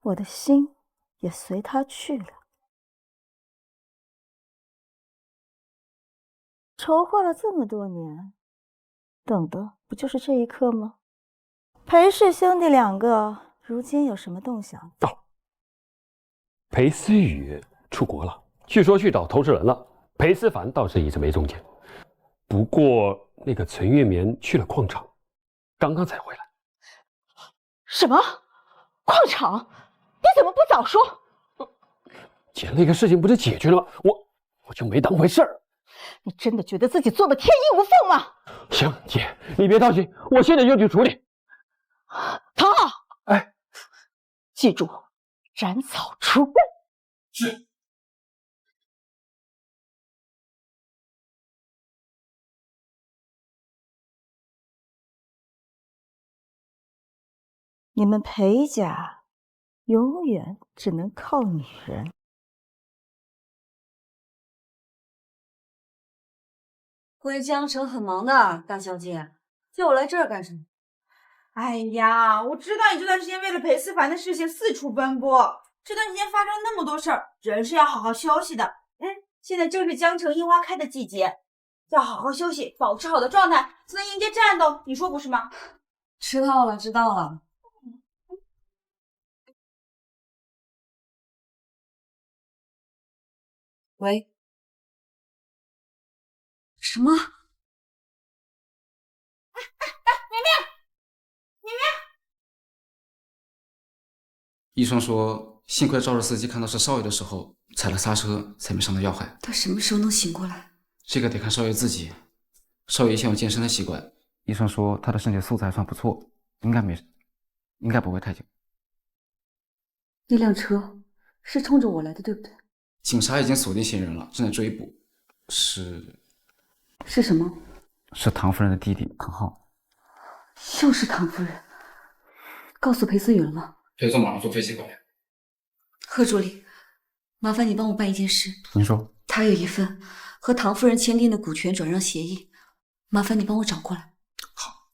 我的心也随他去了。筹划了这么多年，等的不就是这一刻吗？裴氏兄弟两个如今有什么动向？裴思雨出国了，据说去找投资人了。裴思凡倒是一直没中间，不过那个陈月棉去了矿场，刚刚才回来。什么？矿场？你怎么不早说？姐，那个事情不是解决了吗？我就没当回事儿。你真的觉得自己做的天衣无缝吗？行，姐，你别着急，我现在就去处理。唐昊，哎，记住，斩草除根。是。你们裴家永远只能靠女人。回江城很忙的，大小姐，叫我来这儿干什么？哎呀，我知道你这段时间为了裴思凡的事情四处奔波，这段时间发生了那么多事儿，人是要好好休息的。现在正是江城樱花开的季节，要好好休息，保持好的状态，才能迎接战斗，你说不是吗？知道了，知道了。喂？什么？明明，医生说，幸亏肇事司机看到是少爷的时候踩了刹车，才没伤到要害。他什么时候能醒过来？这个得看少爷自己。少爷以前有健身的习惯，医生说他的身体素质还算不错，应该没事，应该不会太久。那辆车是冲着我来的，对不对？警察已经锁定嫌疑人了，正在追捕。是什么？是唐夫人的弟弟唐昊。又是唐夫人。告诉裴思雨了吗？裴总马上坐飞机过来。贺助理，麻烦你帮我办一件事。您说。他有一份和唐夫人签订的股权转让协议，麻烦你帮我找过来。好。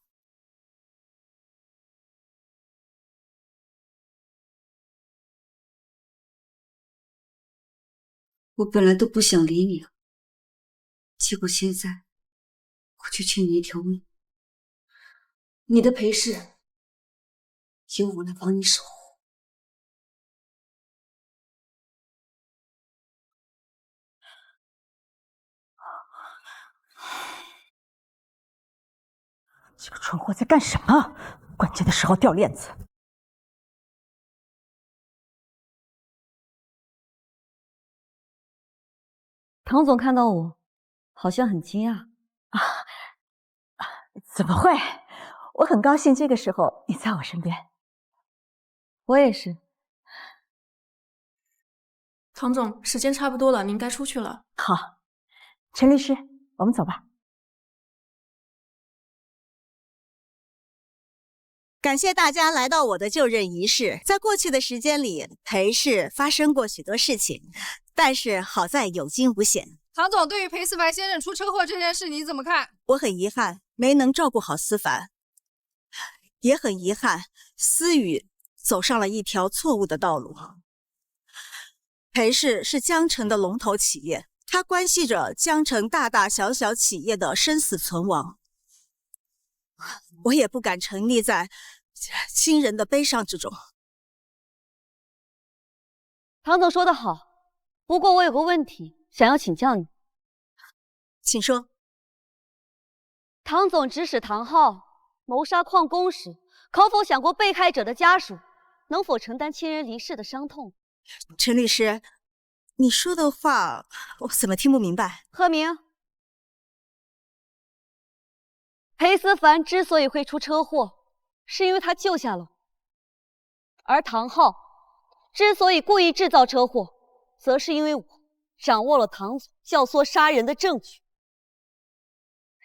我本来都不想理你了，结果现在我就欠你一条命。你的裴氏由我来帮你守护。这个蠢货在干什么？关键的时候掉链子。唐总看到我，好像很惊讶。怎么会？我很高兴这个时候你在我身边。我也是。唐总，时间差不多了，您该出去了。好，陈律师，我们走吧。感谢大家来到我的就任仪式。在过去的时间里，裴氏发生过许多事情，但是好在有惊无险。唐总，对于裴思凡先生出车祸这件事，你怎么看？我很遗憾没能照顾好思凡，也很遗憾思雨走上了一条错误的道路。裴氏是江城的龙头企业，它关系着江城大大小小企业的生死存亡。我也不敢沉溺在亲人的悲伤之中。唐总说得好，不过我有个问题想要请教你。请说。唐总指使唐昊谋杀矿工时，可否想过被害者的家属能否承担亲人离世的伤痛？陈律师，你说的话我怎么听不明白？贺明，裴思凡之所以会出车祸，是因为他救下了我，而唐昊之所以故意制造车祸，则是因为我掌握了唐总教唆杀人的证据。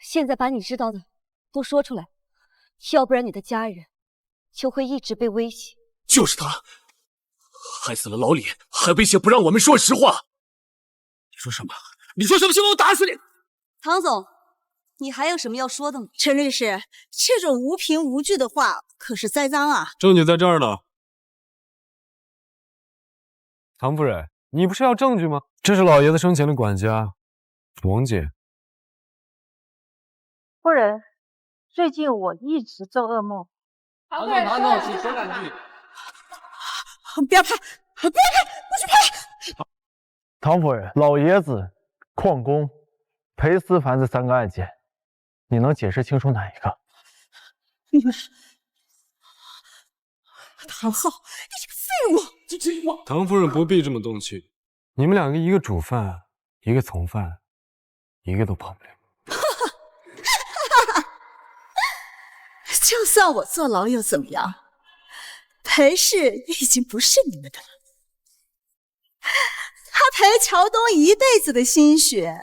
现在把你知道的都说出来，要不然你的家人就会一直被威胁。就是他，害死了老李，还威胁不让我们说实话。你说什么？你说什么？信我打死你！唐总，你还有什么要说的吗？陈律师，这种无凭无据的话可是栽赃啊！证据在这儿呢。唐夫人，你不是要证据吗？这是老爷子生前的管家，王姐。夫人，最近我一直做噩梦。唐总，请说两句。不要拍！不要拍！不许拍！唐夫人，老爷子、矿工、裴思凡这3个案件，你能解释清楚哪一个？你们是唐昊，你这个废物！唐夫人不必这么动气，你们两个一个主犯，一个从犯，一个都跑不了。就算我坐牢又怎么样？裴氏已经不是你们的了。他裴桥东一辈子的心血，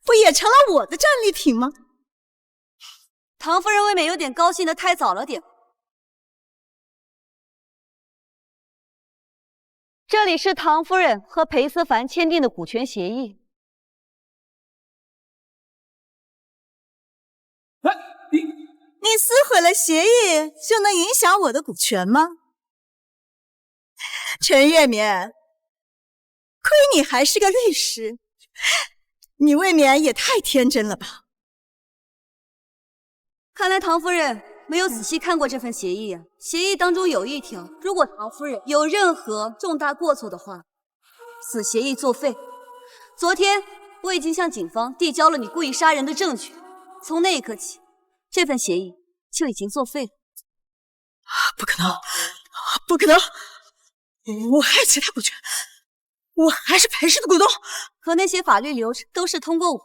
不也成了我的战利品吗？唐夫人未免有点高兴的太早了点。这里是唐夫人和裴思凡签订的股权协议。你撕毁了协议，就能影响我的股权吗？陈月冕，亏你还是个律师，你未免也太天真了吧？看来唐夫人没有仔细看过这份协议啊。协议当中有一条，如果唐夫人有任何重大过错的话，此协议作废。昨天我已经向警方递交了你故意杀人的证据，从那一刻起，这份协议就已经作废了。不可能，不可能！我还有其他股权，我还是裴氏的股东。可那些法律流程都是通过我。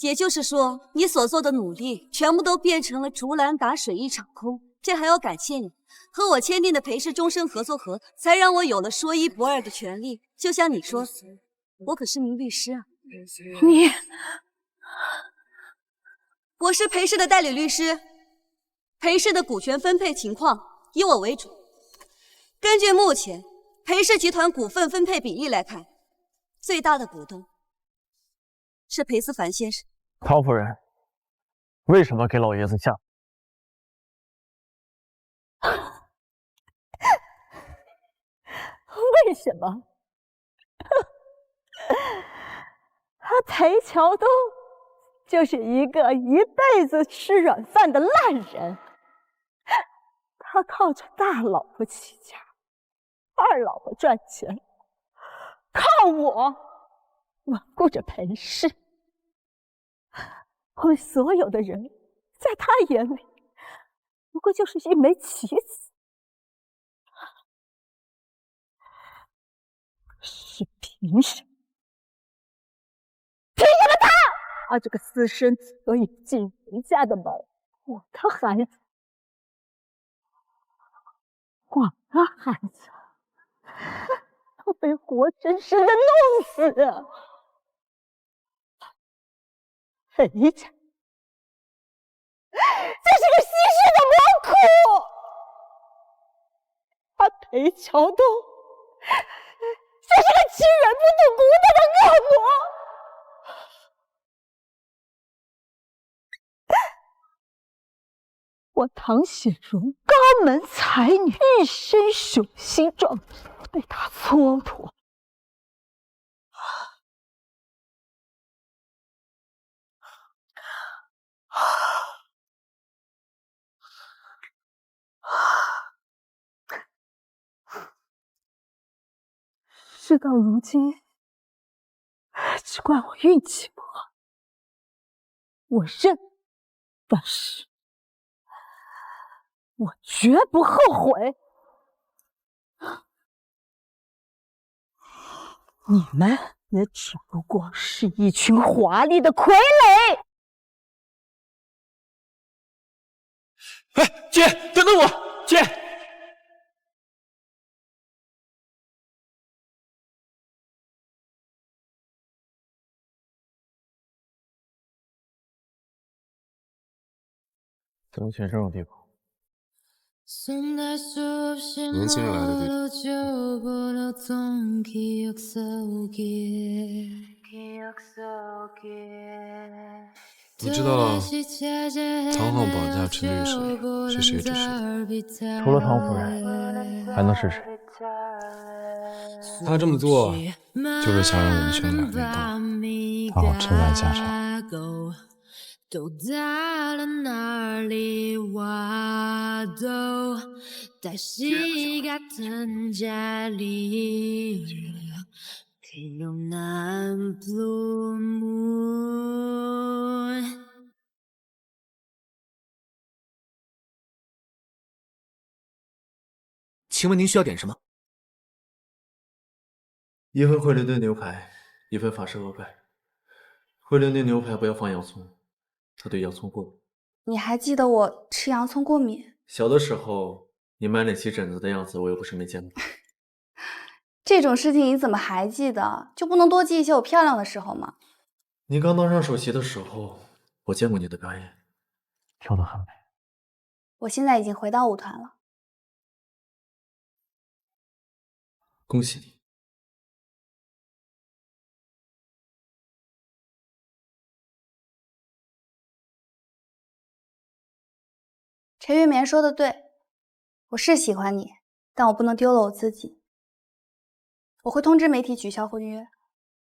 也就是说，你所做的努力全部都变成了竹篮打水一场空。这还要感谢你和我签订的裴氏终身合作合同，才让我有了说一不二的权利。就像你说，我可是名律师啊。我是裴氏的代理律师，裴氏的股权分配情况以我为主。根据目前裴氏集团股份分配比例来看，最大的股东是裴思凡先生。唐夫人，为什么给老爷子下？为什么？他裴桥东就是一个一辈子吃软饭的烂人，他靠着大老婆起家，二老婆赚钱，靠我稳固着裴氏。我们所有的人在他眼里不过就是一枚棋子，是凭什么？凭什么他这个私生子可以进人家的门，我的孩子，都被活生生的弄死了。裴家，这是个吸血的魔窟！他裴桥东，这是个吃人不吐骨头的恶魔！我唐显荣高门才女，一身雄心壮志，被他蹉跎。事到如今，只怪我运气不好。我认，但是我绝不后悔。你们也只不过是一群华丽的傀儡。哎，姐，等等我，姐。怎么选这种地方？年轻人来的地方。你知道唐昊绑架陈律师是谁指使的？除了唐夫人，还能是谁？他这么做就是想让我们全俩人刀，好吃来家常。都到了哪里，我都在西嘎腾家里。Blue moon。请问您需要点什么？1份惠灵顿牛排，1份法式鹅肝。惠灵顿牛排不要放洋葱。他对洋葱过敏。你还记得我吃洋葱过敏？小的时候，你满脸起疹子的样子，我又不是没见过。这种事情你怎么还记得？就不能多记一些我漂亮的时候吗？你刚当上首席的时候，我见过你的表演，跳得很美。我现在已经回到舞团了，恭喜你。陈玉棉说的对，我是喜欢你，但我不能丢了我自己。我会通知媒体取消婚约，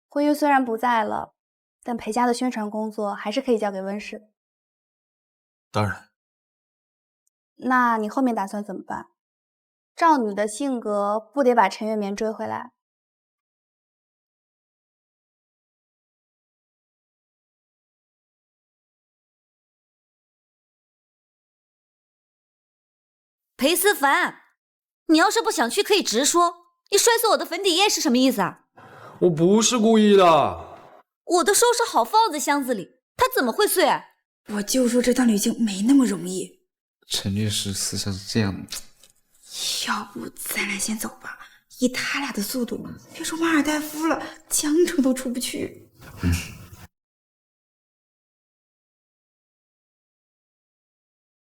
婚约虽然不在了，但裴家的宣传工作还是可以交给温氏。当然。那你后面打算怎么办？照你的性格，不得把陈月棉追回来？裴思凡，你要是不想去，可以直说。你摔碎我的粉底液是什么意思啊？我不是故意的。我都收拾好放在箱子里，它怎么会碎？我就说这当女警没那么容易。陈律师私下是这样。要不咱俩先走吧，以他俩的速度，别说马尔代夫了，江城都出不去。